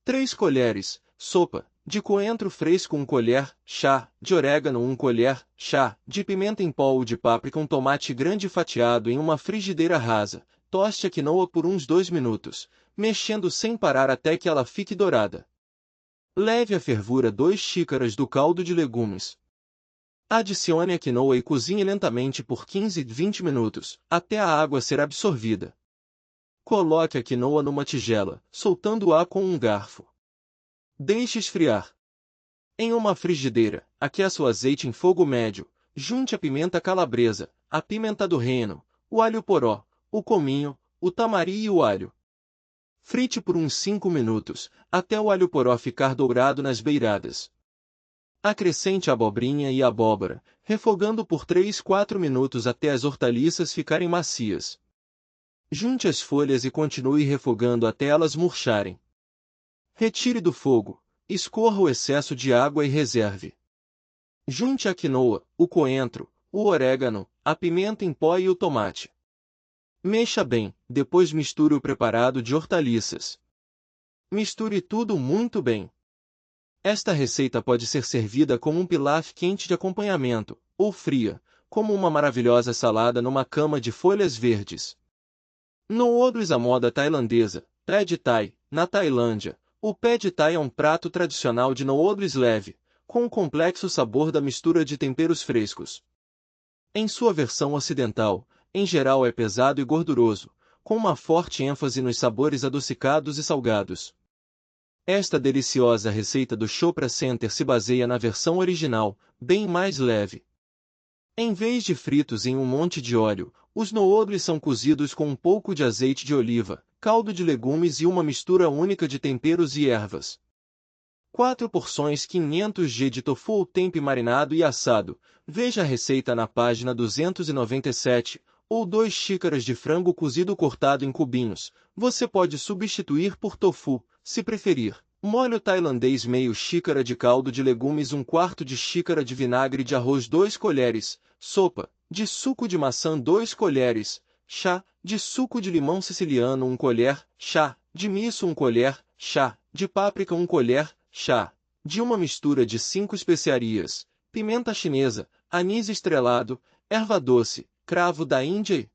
3 colheres, sopa, de coentro fresco. 1 colher, chá, de orégano. 1 colher, chá, de pimenta em pó ou de páprica. 1 tomate grande fatiado em uma frigideira rasa. Toste a quinoa por uns 2 minutos, mexendo sem parar até que ela fique dourada. Leve à fervura 2 xícaras do caldo de legumes. Adicione a quinoa e cozinhe lentamente por 15-20 minutos, até a água ser absorvida. Coloque a quinoa numa tigela, soltando-a com um garfo. Deixe esfriar. Em uma frigideira, aqueça o azeite em fogo médio, junte a pimenta calabresa, a pimenta do reino, o alho poró, o cominho, o tamari e o alho. Frite por uns 5 minutos, até o alho poró ficar dourado nas beiradas. Acrescente a abobrinha e a abóbora, refogando por 3-4 minutos até as hortaliças ficarem macias. Junte as folhas e continue refogando até elas murcharem. Retire do fogo, escorra o excesso de água e reserve. Junte a quinoa, o coentro, o orégano, a pimenta em pó e o tomate. Mexa bem, depois misture o preparado de hortaliças. Misture tudo muito bem. Esta receita pode ser servida como um pilaf quente de acompanhamento, ou fria, como uma maravilhosa salada numa cama de folhas verdes. Noodles. A moda tailandesa, Pad Thai. Na Tailândia, o Pad Thai é um prato tradicional de noodles leve, com o complexo sabor da mistura de temperos frescos. Em sua versão ocidental, em geral é pesado e gorduroso, com uma forte ênfase nos sabores adocicados e salgados. Esta deliciosa receita do Chopra Center se baseia na versão original, bem mais leve. Em vez de fritos em um monte de óleo, os noodles são cozidos com um pouco de azeite de oliva, caldo de legumes e uma mistura única de temperos e ervas. 4 porções 500 g de tofu ou tempeh marinado e assado. Veja a receita na página 297, ou 2 xícaras de frango cozido cortado em cubinhos. Você pode substituir por tofu, se preferir. Molho tailandês, meio xícara de caldo de legumes, 1/4 de xícara de vinagre de arroz, 2 colheres, sopa de suco de maçã, 2 colheres, chá de suco de limão siciliano, 1 colher, chá de miso, 1 colher, chá de páprica, 1 colher, chá de uma mistura de 5 especiarias, pimenta chinesa, anis estrelado, erva doce, cravo da Índia e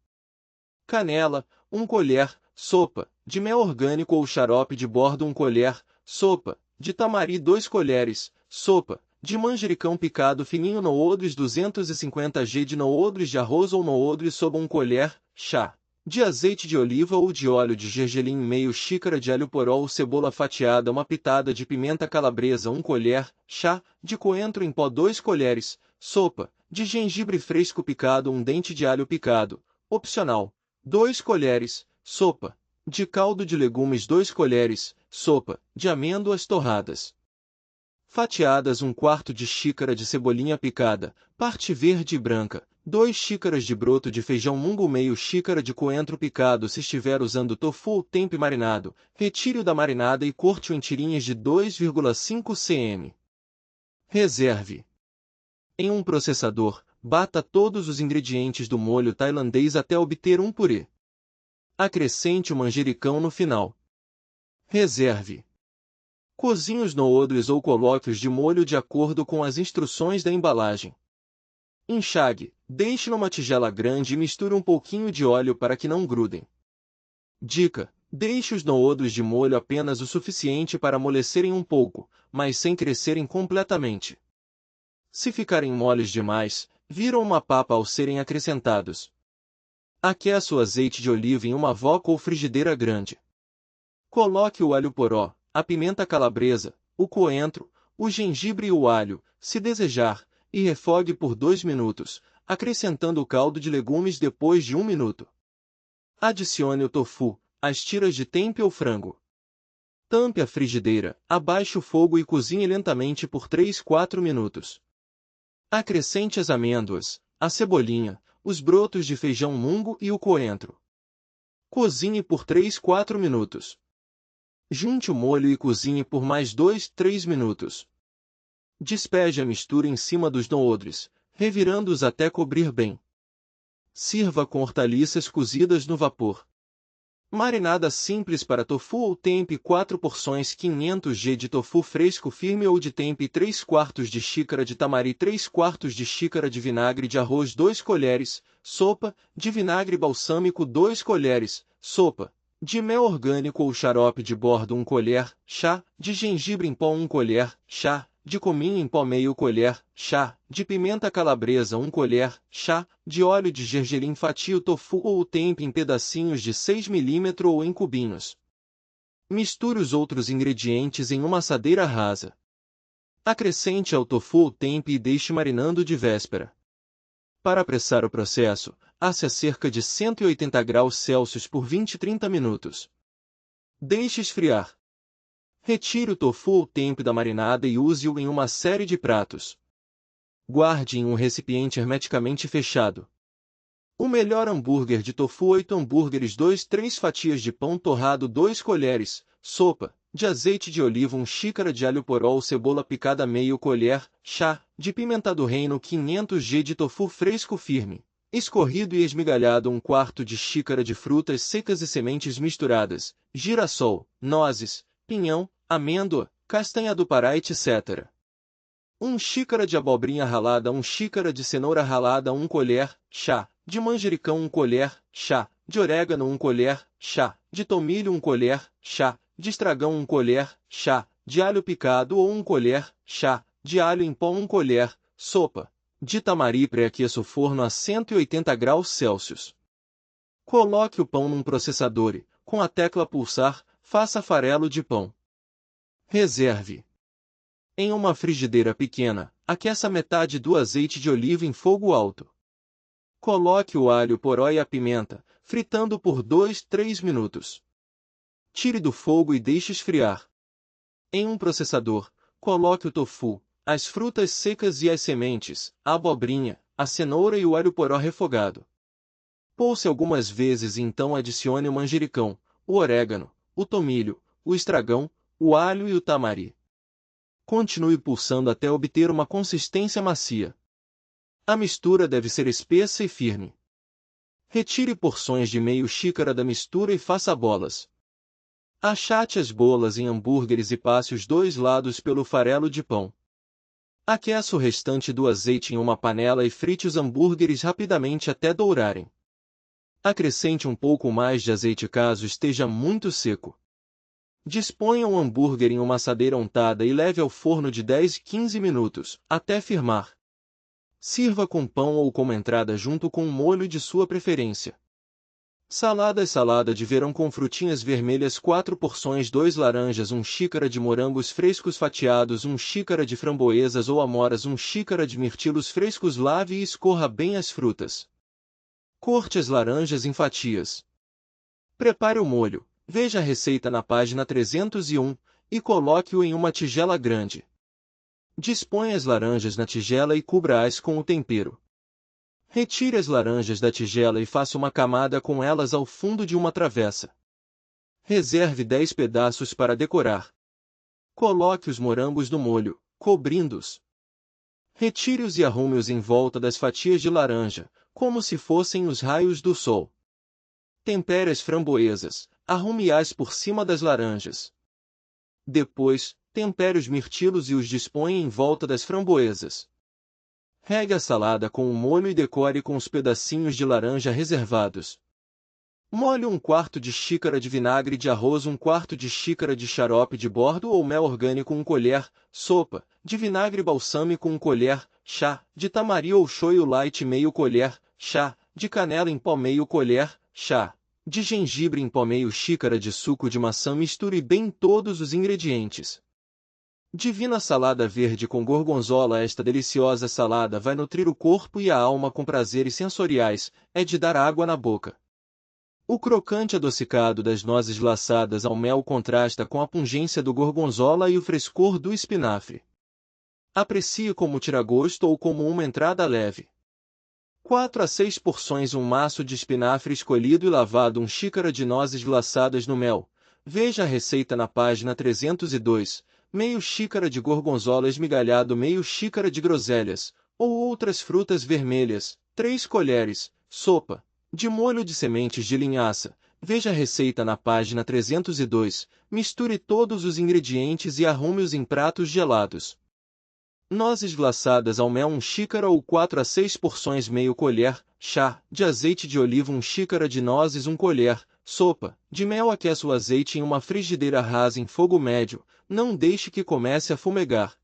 canela, 1 colher, sopa de mel orgânico ou xarope de bordo, 1 colher, sopa de tamari, 2 colheres, sopa de manjericão picado fininho, noodles 250 g de noodles de arroz ou noodles sopa, 1 colher, chá de azeite de oliva ou de óleo de gergelim, meio xícara de alho poró ou cebola fatiada, uma pitada de pimenta calabresa, 1 colher, chá de coentro em pó, 2 colheres, sopa de gengibre fresco picado, 1 dente de alho picado, opcional, 2 colheres, sopa de caldo de legumes, 2 colheres, sopa de amêndoas torradas fatiadas, 1/4 de xícara de cebolinha picada, parte verde e branca, 2 xícaras de broto de feijão mungo, meio xícara de coentro picado. Se estiver usando tofu ou tempeh marinado, retire-o da marinada e corte-o em tirinhas de 2,5 cm. Reserve. Em um processador, bata todos os ingredientes do molho tailandês até obter um purê. Acrescente o manjericão no final. Reserve. Cozinhe os noodles ou coloque-os de molho de acordo com as instruções da embalagem. Enxague, deixe numa tigela grande e misture um pouquinho de óleo para que não grudem. Dica: deixe os noodles de molho apenas o suficiente para amolecerem um pouco, mas sem crescerem completamente. Se ficarem moles demais, viram uma papa ao serem acrescentados. Aqueça o azeite de oliva em uma wok ou frigideira grande. Coloque o alho poró, a pimenta calabresa, o coentro, o gengibre e o alho, se desejar, e refogue por 2 minutos, acrescentando o caldo de legumes depois de 1 minuto. Adicione o tofu, as tiras de tempeh ou frango. Tampe a frigideira, abaixe o fogo e cozinhe lentamente por 3-4 minutos. Acrescente as amêndoas, a cebolinha, os brotos de feijão mungo e o coentro. Cozinhe por 3-4 minutos. Junte o molho e cozinhe por mais 2-3 minutos. Despeje a mistura em cima dos noodles, revirando-os até cobrir bem. Sirva com hortaliças cozidas no vapor. Marinada simples para tofu ou tempeh: 4 porções 500 g de tofu fresco firme ou de tempeh, 3/4 de xícara de tamari, 3/4 de xícara de vinagre de arroz, 2 colheres, sopa de vinagre balsâmico, 2 colheres, sopa de mel orgânico ou xarope de bordo, 1 colher, chá de gengibre em pó, 1 colher, chá de cominho em pó, meio colher, chá de pimenta calabresa, 1 colher, chá de óleo de gergelim. Fatie o tofu ou o tempeh em pedacinhos de 6 mm ou em cubinhos. Misture os outros ingredientes em uma assadeira rasa. Acrescente ao tofu ou tempeh e deixe marinando de véspera. Para apressar o processo, asse a cerca de 180 graus Celsius por 20-30 minutos. Deixe esfriar. Retire o tofu ou tempeh da marinada e use-o em uma série de pratos. Guarde em um recipiente hermeticamente fechado. O melhor hambúrguer de tofu: 8 hambúrgueres, 2-3 fatias de pão torrado, 2 colheres, sopa de azeite de oliva, 1 xícara de alho poró ou cebola picada, meio colher, chá de pimenta do reino, 500 g de tofu fresco firme, escorrido e esmigalhado, 1/4 de xícara de frutas secas e sementes misturadas, girassol, nozes, pinhão, amêndoa, castanha do Pará, etc. 1 xícara de abobrinha ralada, 1 xícara de cenoura ralada, 1 colher, chá de manjericão, 1 colher, chá de orégano, 1 colher, chá de tomilho, 1 colher, chá de estragão, 1 colher, chá de alho picado ou 1 colher, chá de alho em pó, 1 colher, sopa de tamari. Pré-aqueça o forno a 180 graus Celsius. Coloque o pão num processador e, com a tecla pulsar, faça farelo de pão. Reserve. Em uma frigideira pequena, aqueça metade do azeite de oliva em fogo alto. Coloque o alho poró e a pimenta, fritando por 2-3 minutos. Tire do fogo e deixe esfriar. Em um processador, coloque o tofu, as frutas secas e as sementes, a abobrinha, a cenoura e o alho poró refogado. Pouce algumas vezes e então adicione o manjericão, o orégano, o tomilho, o estragão, o alho e o tamari. Continue pulsando até obter uma consistência macia. A mistura deve ser espessa e firme. Retire porções de meio xícara da mistura e faça bolas. Achate as bolas em hambúrgueres e passe os dois lados pelo farelo de pão. Aqueça o restante do azeite em uma panela e frite os hambúrgueres rapidamente até dourarem. Acrescente um pouco mais de azeite caso esteja muito seco. Disponha o hambúrguer em uma assadeira untada e leve ao forno de 10-15 minutos, até firmar. Sirva com pão ou como entrada junto com um molho de sua preferência. Salada de verão com frutinhas vermelhas 4 porções 2 laranjas 1 xícara de morangos frescos fatiados 1 xícara de framboesas ou amoras 1 xícara de mirtilos frescos lave e escorra bem as frutas. Corte as laranjas em fatias. Prepare o molho, veja a receita na página 301, e coloque-o em uma tigela grande. Disponha as laranjas na tigela e cubra-as com o tempero. Retire as laranjas da tigela e faça uma camada com elas ao fundo de uma travessa. Reserve 10 pedaços para decorar. Coloque os morangos no molho, cobrindo-os. Retire-os e arrume-os em volta das fatias de laranja, como se fossem os raios do sol. Tempere as framboesas, arrume-as por cima das laranjas. Depois, tempere os mirtilos e os disponha em volta das framboesas. Regue a salada com o molho e decore com os pedacinhos de laranja reservados. Molhe 1/4 de xícara de vinagre de arroz 1/4 de xícara de xarope de bordo ou mel orgânico 1 colher, sopa, de vinagre balsâmico 1 colher, chá, de tamari ou shoyu light meio colher, chá, de canela em pó meio colher, chá, de gengibre em pó meio xícara de suco de maçã. Misture bem todos os ingredientes. Divina salada verde com gorgonzola. Esta deliciosa salada vai nutrir o corpo e a alma com prazeres sensoriais, é de dar água na boca. O crocante adocicado das nozes laçadas ao mel contrasta com a pungência do gorgonzola e o frescor do espinafre. Aprecie como tiragosto ou como uma entrada leve. 4 a 6 porções 1 maço de espinafre escolhido e lavado 1 xícara de nozes laçadas no mel. Veja a receita na página 302. Meio xícara de gorgonzola esmigalhado, meio xícara de groselhas, ou outras frutas vermelhas, 3 colheres, sopa, de molho de sementes de linhaça. Veja a receita na página 302. Misture todos os ingredientes e arrume-os em pratos gelados. Nozes glaçadas ao mel 1 xícara ou 4 a 6 porções meio colher, chá, de azeite de oliva 1 xícara de nozes 1 colher, sopa, de mel. Aqueça o azeite em uma frigideira rasa em fogo médio, não deixe que comece a fumegar.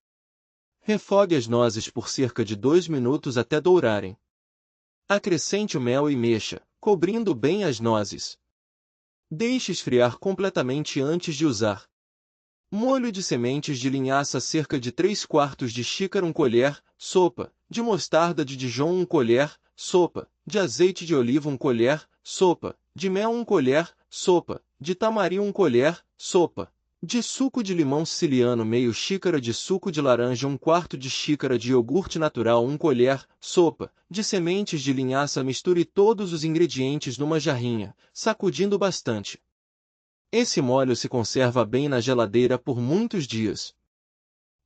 Refogue as nozes por cerca de 2 minutos até dourarem. Acrescente o mel e mexa, cobrindo bem as nozes. Deixe esfriar completamente antes de usar. Molho de sementes de linhaça cerca de 3/4 de xícara 1 colher, sopa, de mostarda de Dijon 1 colher, sopa, de azeite de oliva 1 colher, sopa, de mel 1 colher, sopa, de tamari 1 colher, sopa, de suco de limão siciliano meio xícara de suco de laranja 1/4 de xícara de iogurte natural 1 colher, sopa, de sementes de linhaça. Misture todos os ingredientes numa jarrinha, sacudindo bastante. Esse molho se conserva bem na geladeira por muitos dias.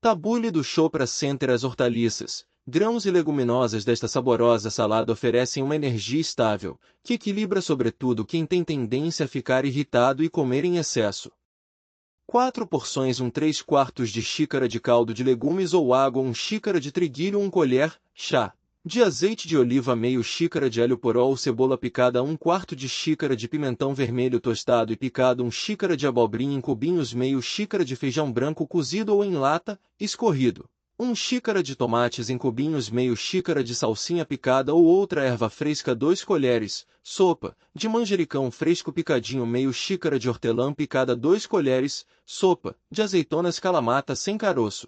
Tabule do Chopra Center. As hortaliças, grãos e leguminosas desta saborosa salada oferecem uma energia estável, que equilibra sobretudo quem tem tendência a ficar irritado e comer em excesso. 4 porções 3/4 de xícara de caldo de legumes ou água 1 xícara de triguilho 1 colher, chá, de azeite de oliva meio xícara de alho poró ou cebola picada 1/4 de xícara de pimentão vermelho tostado e picado 1 xícara de abobrinha em cubinhos meio xícara de feijão branco cozido ou em lata, escorrido, 1 xícara de tomates em cubinhos meio xícara de salsinha picada ou outra erva fresca 2 colheres, sopa, de manjericão fresco picadinho meio xícara de hortelã picada 2 colheres, sopa, de azeitonas calamata sem caroço.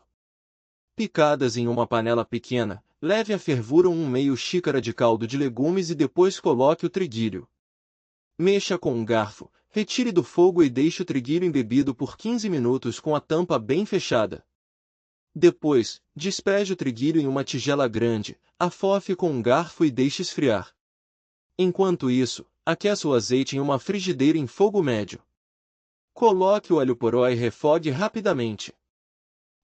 Picadas em uma panela pequena, leve à fervura meio xícara de caldo de legumes e depois coloque o triguilho. Mexa com um garfo, retire do fogo e deixe o triguilho embebido por 15 minutos com a tampa bem fechada. Depois, despeje o triguilho em uma tigela grande, afofe com um garfo e deixe esfriar. Enquanto isso, aqueça o azeite em uma frigideira em fogo médio. Coloque o alho poró e refogue rapidamente.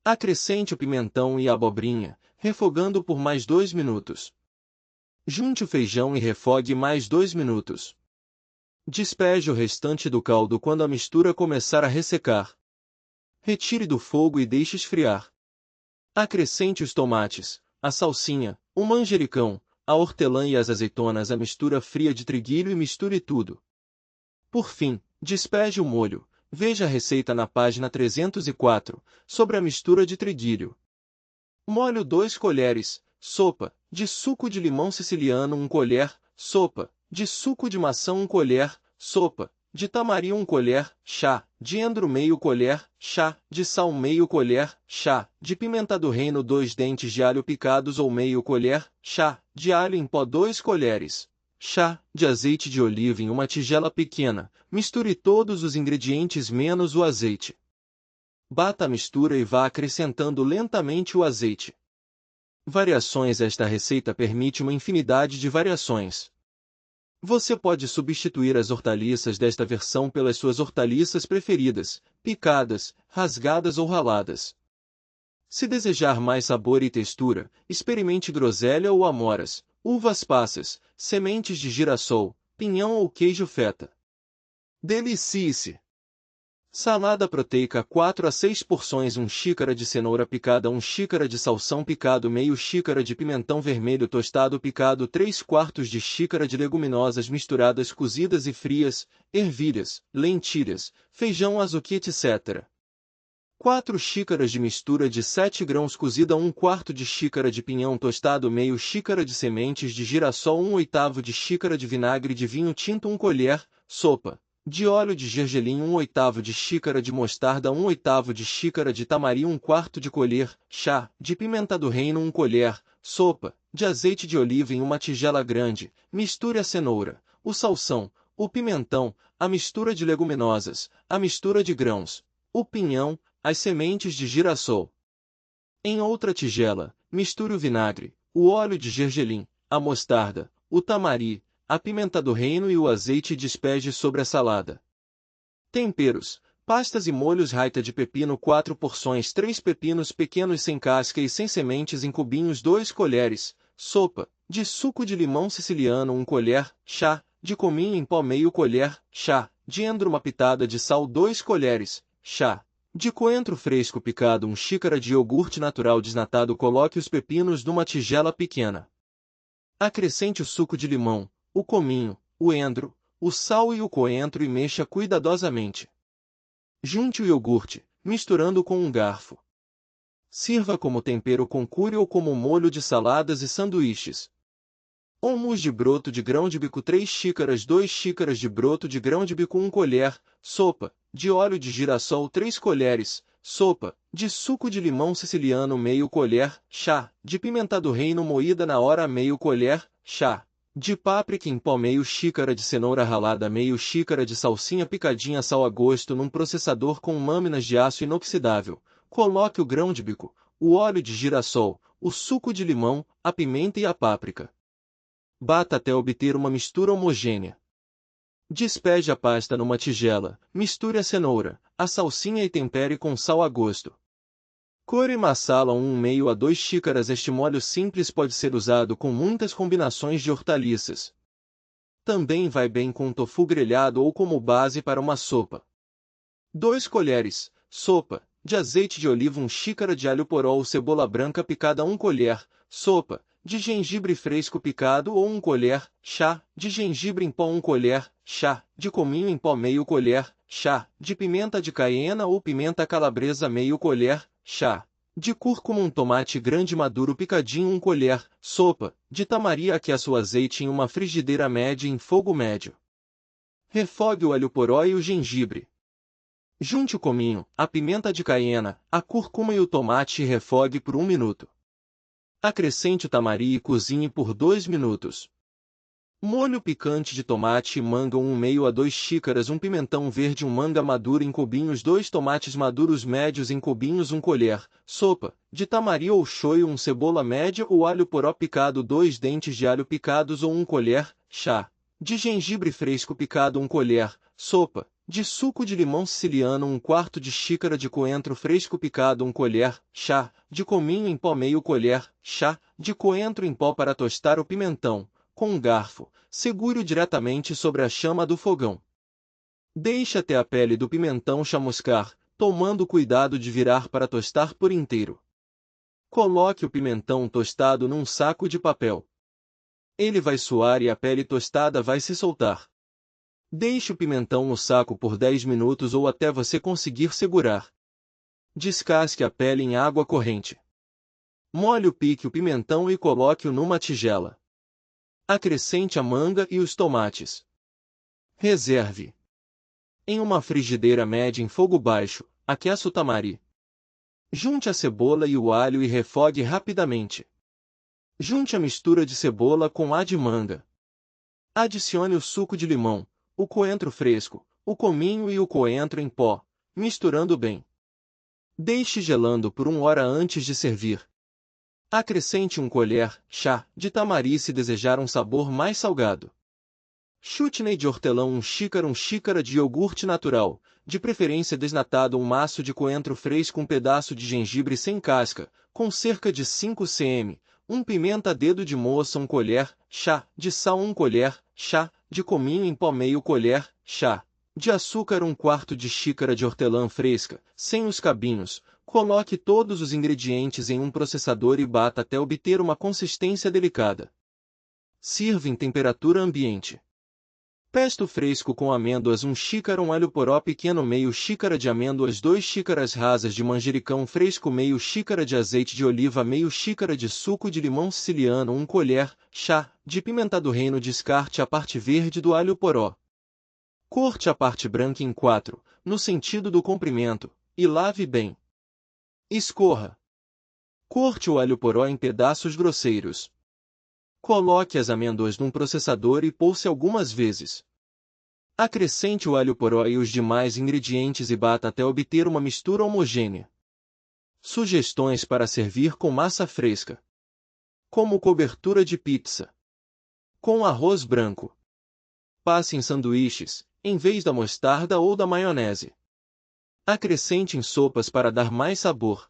Acrescente o pimentão e a abobrinha, refogando por mais 2 minutos. Junte o feijão e refogue mais 2 minutos. Despeje o restante do caldo quando a mistura começar a ressecar. Retire do fogo e deixe esfriar. Acrescente os tomates, a salsinha, o manjericão, a hortelã e as azeitonas à mistura fria de triguilho e misture tudo. Por fim, despeje o molho. Veja a receita na página 304, sobre a mistura de triguilho. Molho 2 colheres, sopa, de suco de limão siciliano 1 colher, sopa, de suco de maçã 1 colher, sopa, de tamari 1 colher, chá, de endro meio colher, chá, de sal meio colher, chá, de pimenta do reino 2 dentes de alho picados ou meio colher, chá, de alho em pó 2 colheres, chá, de azeite de oliva em uma tigela pequena, misture todos os ingredientes menos o azeite. Bata a mistura e vá acrescentando lentamente o azeite. Variações. Esta receita permite uma infinidade de variações. Você pode substituir as hortaliças desta versão pelas suas hortaliças preferidas, picadas, rasgadas ou raladas. Se desejar mais sabor e textura, experimente groselha ou amoras, uvas passas, sementes de girassol, pinhão ou queijo feta. Delicie-se! Salada proteica 4 a 6 porções 1 xícara de cenoura picada 1 xícara de salsão picado meio xícara de pimentão vermelho tostado picado 3/4 de xícara de leguminosas misturadas cozidas e frias, ervilhas, lentilhas, feijão azuki etc. 4 xícaras de mistura de 7 grãos cozida 1/4 de xícara de pinhão tostado meio xícara de sementes de girassol 1/8 de xícara de vinagre de vinho tinto 1 colher, sopa. De óleo de gergelim 1/8 de xícara de mostarda 1/8 de xícara de tamari 1/4 de colher, chá, de pimenta do reino 1 colher, sopa, de azeite de oliva em uma tigela grande, misture a cenoura, o salsão, o pimentão, a mistura de leguminosas, a mistura de grãos, o pinhão, as sementes de girassol. Em outra tigela, misture o vinagre, o óleo de gergelim, a mostarda, o tamari, a pimenta do reino e o azeite e despeje sobre a salada. Temperos, pastas e molhos. Raita de pepino 4 porções 3 pepinos pequenos sem casca e sem sementes em cubinhos 2 colheres, sopa, de suco de limão siciliano 1 colher, chá, de cominho em pó meio colher, chá, de endro uma pitada de sal 2 colheres, chá, de coentro fresco picado 1 xícara de iogurte natural desnatado. Coloque os pepinos numa tigela pequena. Acrescente o suco de limão, o cominho, o endro, o sal e o coentro e mexa cuidadosamente. Junte o iogurte, misturando com um garfo. Sirva como tempero com curry ou como molho de saladas e sanduíches. Hummus de broto de grão de bico 3 xícaras 2 xícaras de broto de grão de bico 1 colher, sopa, de óleo de girassol 3 colheres, sopa, de suco de limão siciliano meio colher, chá, de pimenta do reino moída na hora meio colher, chá, de páprica em pó meio xícara de cenoura ralada meio xícara de salsinha picadinha sal a gosto num processador com lâminas de aço inoxidável. Coloque o grão de bico, o óleo de girassol, o suco de limão, a pimenta e a páprica. Bata até obter uma mistura homogênea. Despeje a pasta numa tigela, misture a cenoura, a salsinha e tempere com sal a gosto. Curry masala 1/2 a 2 xícaras. Este molho simples pode ser usado com muitas combinações de hortaliças. Também vai bem com tofu grelhado ou como base para uma sopa. 2 colheres, sopa, de azeite de oliva 1 xícara de alho poró ou cebola branca picada 1 colher, sopa, de gengibre fresco picado ou 1 colher, chá, de gengibre em pó 1 colher, chá, de cominho em pó meio colher, chá, de pimenta de caiena ou pimenta calabresa meio colher, chá, de cúrcuma 1 tomate grande maduro picadinho 1 colher, sopa, de tamari. Aqueça o azeite em uma frigideira média em fogo médio. Refogue o alho poró e o gengibre. Junte o cominho, a pimenta de caiena, a cúrcuma e o tomate e refogue por 1 minuto. Acrescente o tamari e cozinhe por 2 minutos. Molho picante de tomate e manga 1,5 a 2 xícaras, um pimentão verde, manga madura em cubinhos, 2 tomates maduros médios em cubinhos, 1 colher, sopa, de tamari ou shoyu, 1 cebola média ou alho poró picado, 2 dentes de alho picados ou 1 colher, chá, de gengibre fresco picado, 1 colher, sopa, de suco de limão siciliano, 1/4 de xícara de coentro fresco picado, 1 colher, chá, de cominho em pó, meio colher, chá, de coentro em pó. Para tostar o pimentão, com um garfo, segure-o diretamente sobre a chama do fogão. Deixe até a pele do pimentão chamuscar, tomando cuidado de virar para tostar por inteiro. Coloque o pimentão tostado num saco de papel. Ele vai suar e a pele tostada vai se soltar. Deixe o pimentão no saco por 10 minutos ou até você conseguir segurar. Descasque a pele em água corrente. Molhe o pique o pimentão e coloque-o numa tigela. Acrescente a manga e os tomates. Reserve. Em uma frigideira média em fogo baixo, aqueça o tamari. Junte a cebola e o alho e refogue rapidamente. Junte a mistura de cebola com a de manga. Adicione o suco de limão, o coentro fresco, o cominho e o coentro em pó, misturando bem. Deixe gelando por 1 hora antes de servir. Acrescente 1 colher, chá, de tamari se desejar um sabor mais salgado. Chutney de hortelã, 1 xícara de iogurte natural, de preferência desnatado, 1 maço de coentro fresco, 1 pedaço de gengibre sem casca, com cerca de 5 cm, 1 pimenta dedo de moça, 1 colher, chá, de sal, 1 colher, chá, de cominho em pó, meio colher, chá, de açúcar, 1/4 de xícara de hortelã fresca, sem os cabinhos. Coloque todos os ingredientes em um processador e bata até obter uma consistência delicada. Sirva em temperatura ambiente. Pesto fresco com amêndoas, 1 xícara, 1 alho poró pequeno, meio xícara de amêndoas, 2 xícaras rasas de manjericão fresco, meio xícara de azeite de oliva, meio xícara de suco de limão siciliano, 1 colher, chá, de pimenta do reino. Descarte a parte verde do alho poró. Corte a parte branca em 4, no sentido do comprimento, e lave bem. Escorra. Corte o alho poró em pedaços grosseiros. Coloque as amêndoas num processador e pulse algumas vezes. Acrescente o alho poró e os demais ingredientes e bata até obter uma mistura homogênea. Sugestões para servir com massa fresca. Como cobertura de pizza. Com arroz branco. Passe em sanduíches, em vez da mostarda ou da maionese. Acrescente em sopas para dar mais sabor.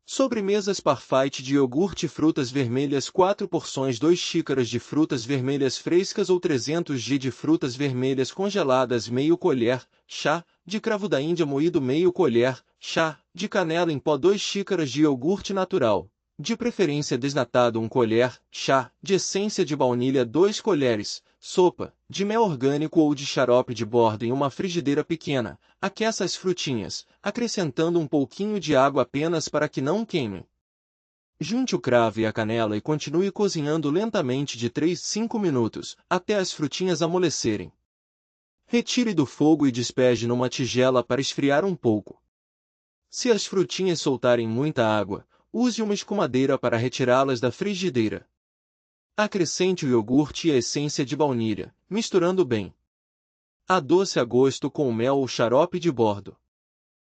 Sobremesas parfait de iogurte e frutas vermelhas, 4 porções, 2 xícaras de frutas vermelhas frescas ou 300 g de frutas vermelhas congeladas, meio colher, chá, de cravo da Índia moído, meio colher, chá, de canela em pó, 2 xícaras de iogurte natural, de preferência desnatado, 1 colher, chá, de essência de baunilha, 2 colheres, sopa, de mel orgânico ou de xarope de bordo. Em uma frigideira pequena, aqueça as frutinhas, acrescentando um pouquinho de água apenas para que não queimem. Junte o cravo e a canela e continue cozinhando lentamente de 3 a 5 minutos, até as frutinhas amolecerem. Retire do fogo e despeje numa tigela para esfriar um pouco. Se as frutinhas soltarem muita água, use uma escumadeira para retirá-las da frigideira. Acrescente o iogurte e a essência de baunilha, misturando bem. Adoce a gosto com o mel ou xarope de bordo.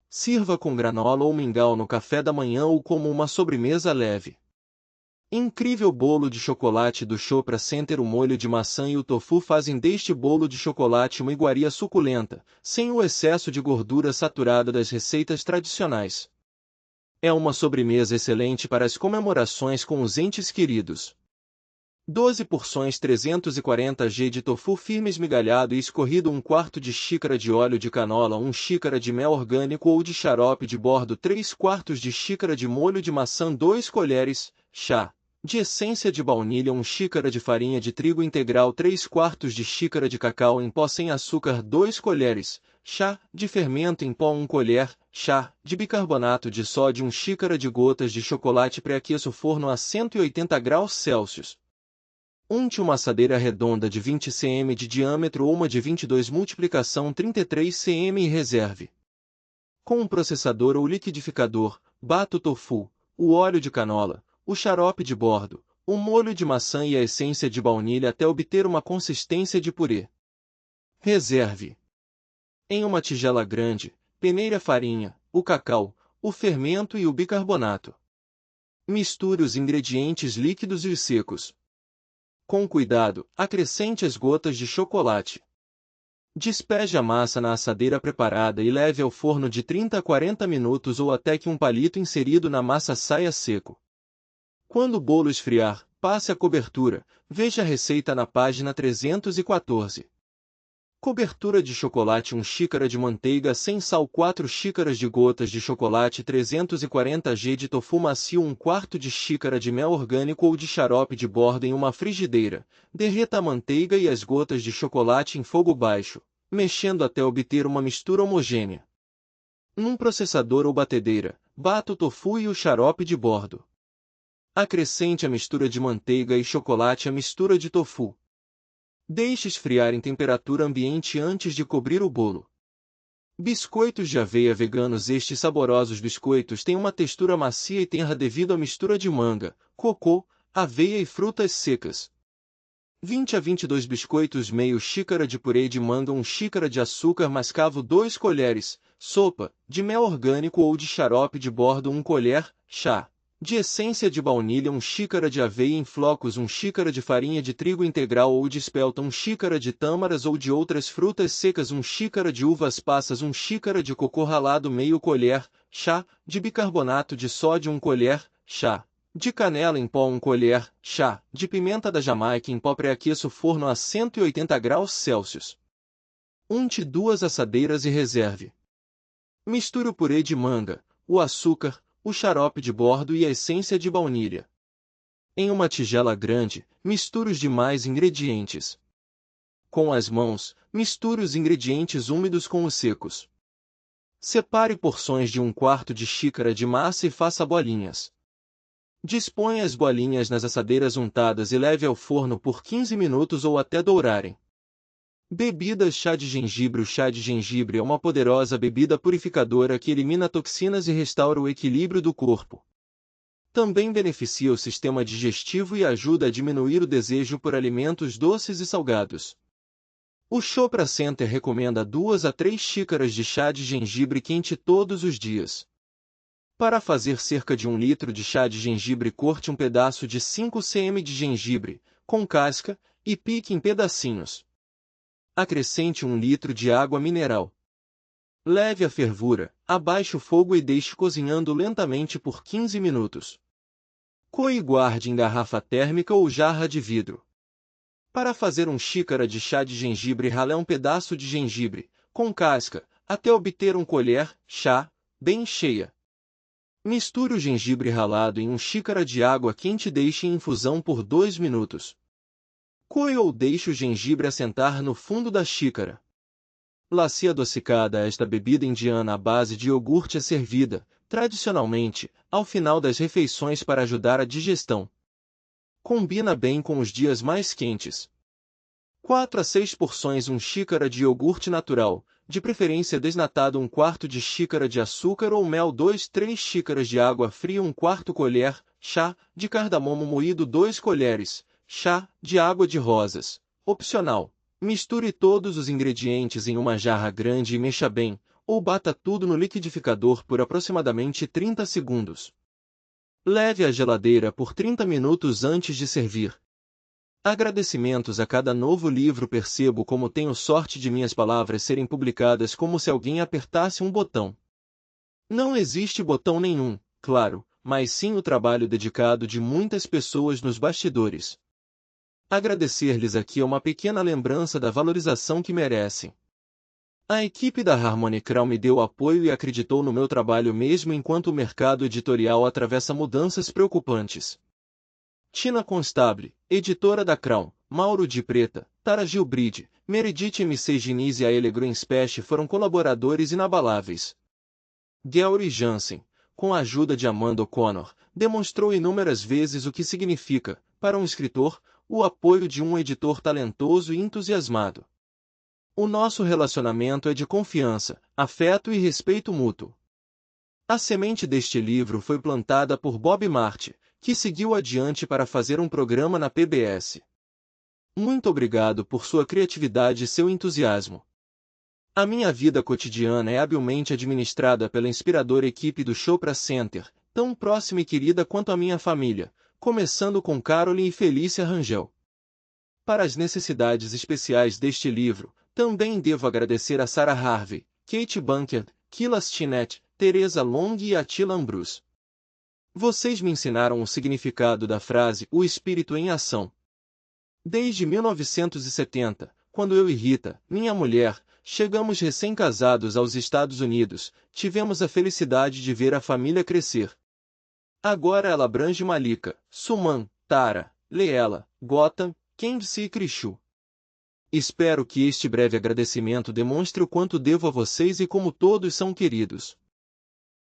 Sirva com granola ou mingau no café da manhã ou como uma sobremesa leve. Incrível bolo de chocolate do Chopra Center. O molho de maçã e o tofu fazem deste bolo de chocolate uma iguaria suculenta, sem o excesso de gordura saturada das receitas tradicionais. É uma sobremesa excelente para as comemorações com os entes queridos. 12 porções, 340 g de tofu firme esmigalhado e escorrido, 1/4 de xícara de óleo de canola, 1 xícara de mel orgânico ou de xarope de bordo, 3/4 de xícara de molho de maçã, 2 colheres, chá, de essência de baunilha, 1 xícara de farinha de trigo integral, 3/4 de xícara de cacau em pó sem açúcar, 2 colheres, chá, de fermento em pó, 1 colher, chá, de bicarbonato de sódio, 1 xícara de gotas de chocolate. Pré-aqueça o forno a 180 graus Celsius. Unte uma assadeira redonda de 20 cm de diâmetro ou uma de 22 multiplicação 33 cm e reserve. Com um processador ou liquidificador, bata o tofu, o óleo de canola, o xarope de bordo, o molho de maçã e a essência de baunilha até obter uma consistência de purê. Reserve. Em uma tigela grande, peneire a farinha, o cacau, o fermento e o bicarbonato. Misture os ingredientes líquidos e os secos. Com cuidado, acrescente as gotas de chocolate. Despeje a massa na assadeira preparada e leve ao forno de 30 a 40 minutos ou até que um palito inserido na massa saia seco. Quando o bolo esfriar, passe a cobertura. Veja a receita na página 314. Cobertura de chocolate: 1 xícara de manteiga sem sal, 4 xícaras de gotas de chocolate, 340 g de tofu macio, 1/4 de xícara de mel orgânico ou de xarope de bordo em uma frigideira. Derreta a manteiga e as gotas de chocolate em fogo baixo, mexendo até obter uma mistura homogênea. Num processador ou batedeira, bata o tofu e o xarope de bordo. Acrescente a mistura de manteiga e chocolate à mistura de tofu. Deixe esfriar em temperatura ambiente antes de cobrir o bolo. Biscoitos de aveia veganos: estes saborosos biscoitos têm uma textura macia e tenra devido à mistura de manga, cocô, aveia e frutas secas. 20 a 22 biscoitos, meio xícara de purê de manga, 1 xícara de açúcar mascavo, 2 colheres, sopa, de mel orgânico ou de xarope de bordo, 1 colher, chá, de essência de baunilha, 1 xícara de aveia em flocos, 1 xícara de farinha de trigo integral ou de espelta, 1 xícara de tâmaras ou de outras frutas secas, 1 xícara de uvas passas, 1 xícara de cocô ralado, meio colher, chá, de bicarbonato de sódio, 1 colher, chá, de canela em pó, 1 colher, chá, de pimenta da Jamaica em pó. Pré-aqueça o forno a 180 graus Celsius. Unte 2 assadeiras e reserve. Misture o purê de manga, o açúcar, o xarope de bordo e a essência de baunilha. Em uma tigela grande, misture os demais ingredientes. Com as mãos, misture os ingredientes úmidos com os secos. Separe porções de 1/4 de xícara de massa e faça bolinhas. Disponha as bolinhas nas assadeiras untadas e leve ao forno por 15 minutos ou até dourarem. Bebidas: chá de gengibre. O chá de gengibre é uma poderosa bebida purificadora que elimina toxinas e restaura o equilíbrio do corpo. Também beneficia o sistema digestivo e ajuda a diminuir o desejo por alimentos doces e salgados. O Chopra Center recomenda 2 a 3 xícaras de chá de gengibre quente todos os dias. Para fazer cerca de 1 litro de chá de gengibre, corte um pedaço de 5 cm de gengibre, com casca, e pique em pedacinhos. Acrescente 1 litro de água mineral. Leve à fervura, abaixe o fogo e deixe cozinhando lentamente por 15 minutos. Coe e guarde em garrafa térmica ou jarra de vidro. Para fazer 1 xícara de chá de gengibre, rale um pedaço de gengibre, com casca, até obter 1 colher, chá, bem cheia. Misture o gengibre ralado em 1 xícara de água quente e deixe em infusão por 2 minutos. Coe ou deixe o gengibre assentar no fundo da xícara. Lassi adocicada. Esta bebida indiana à base de iogurte é servida, tradicionalmente, ao final das refeições para ajudar a digestão. Combina bem com os dias mais quentes. 4 a 6 porções: 1 xícara de iogurte natural, de preferência desnatado, 1/4 de xícara de açúcar ou mel, 2-3 xícaras de água fria, 1/4 colher, chá, de cardamomo moído, 2 colheres, chá, de água de rosas. Opcional. Misture todos os ingredientes em uma jarra grande e mexa bem, ou bata tudo no liquidificador por aproximadamente 30 segundos. Leve à geladeira por 30 minutos antes de servir. Agradecimentos a cada novo livro. Percebo como tenho sorte de minhas palavras serem publicadas como se alguém apertasse um botão. Não existe botão nenhum, claro, mas sim o trabalho dedicado de muitas pessoas nos bastidores. Agradecer-lhes aqui é uma pequena lembrança da valorização que merecem. A equipe da Harmony Crown me deu apoio e acreditou no meu trabalho mesmo enquanto o mercado editorial atravessa mudanças preocupantes. Tina Constable, editora da Crown, Mauro de Preta, Tara Gilbride, Meredith MC Diniz e Aele Greenspecht foram colaboradores inabaláveis. Gary Jansen, com a ajuda de Amanda O'Connor, demonstrou inúmeras vezes o que significa, para um escritor, o apoio de um editor talentoso e entusiasmado. O nosso relacionamento é de confiança, afeto e respeito mútuo. A semente deste livro foi plantada por Bob Marti, que seguiu adiante para fazer um programa na PBS. Muito obrigado por sua criatividade e seu entusiasmo. A minha vida cotidiana é habilmente administrada pela inspiradora equipe do Chopra Center, tão próxima e querida quanto a minha família, começando com Caroline e Felícia Rangel. Para as necessidades especiais deste livro, também devo agradecer a Sarah Harvey, Kate Bunker, Kila Stinnett, Teresa Long e Attila Ambrus. Vocês me ensinaram o significado da frase "o espírito em ação". Desde 1970, quando eu e Rita, minha mulher, chegamos recém-casados aos Estados Unidos, tivemos a felicidade de ver a família crescer. Agora ela abrange Malika, Suman, Tara, Leela, Gotham, Candice e Krishu. Espero que este breve agradecimento demonstre o quanto devo a vocês e como todos são queridos.